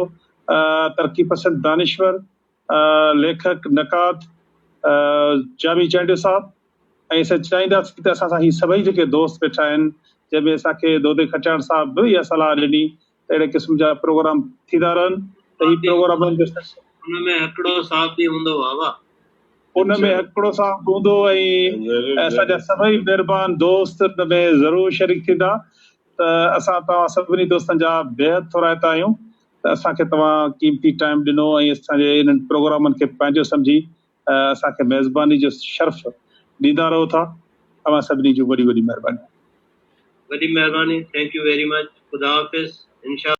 तरक़ी पसंद दानिश्वर, लेखक नकात जामी चांडियो साहब। ऐं असां चाहींदासीं त असां सां ही सभई जेके दोस्त वेठा आहिनि, जंहिंमें असांखे दोदे खचाण साहब बि इहा सलाह ॾिनी त अहिड़े क़िस्म जा प्रोग्राम थींदा रहनि। त ही प्रोग्राम उनमें हिकिड़ो साहब बि हूंदो आहे, उनमें हिकिड़ो साहब हूंदो ऐं असांजा सभई महिरबान दोस्त हिन में ज़रूरु शरीक थींदा। त असां तव्हां सभिनी दोस्तनि जा बेहद थोराइता आहियूं त असांखे तव्हां क़ीमती टाइम ॾिनो ऐं असांजे इन्हनि प्रोग्रामनि खे पंहिंजो सम्झी असांखे मेज़बानी जो शर्फ़ ॾींदा रहो था। तव्हां सभिनी जी वॾी वॾी महिरबानी। वॾी महिरबानी। Thank you very much. ख़ुदा हाफ़िज़। इंशा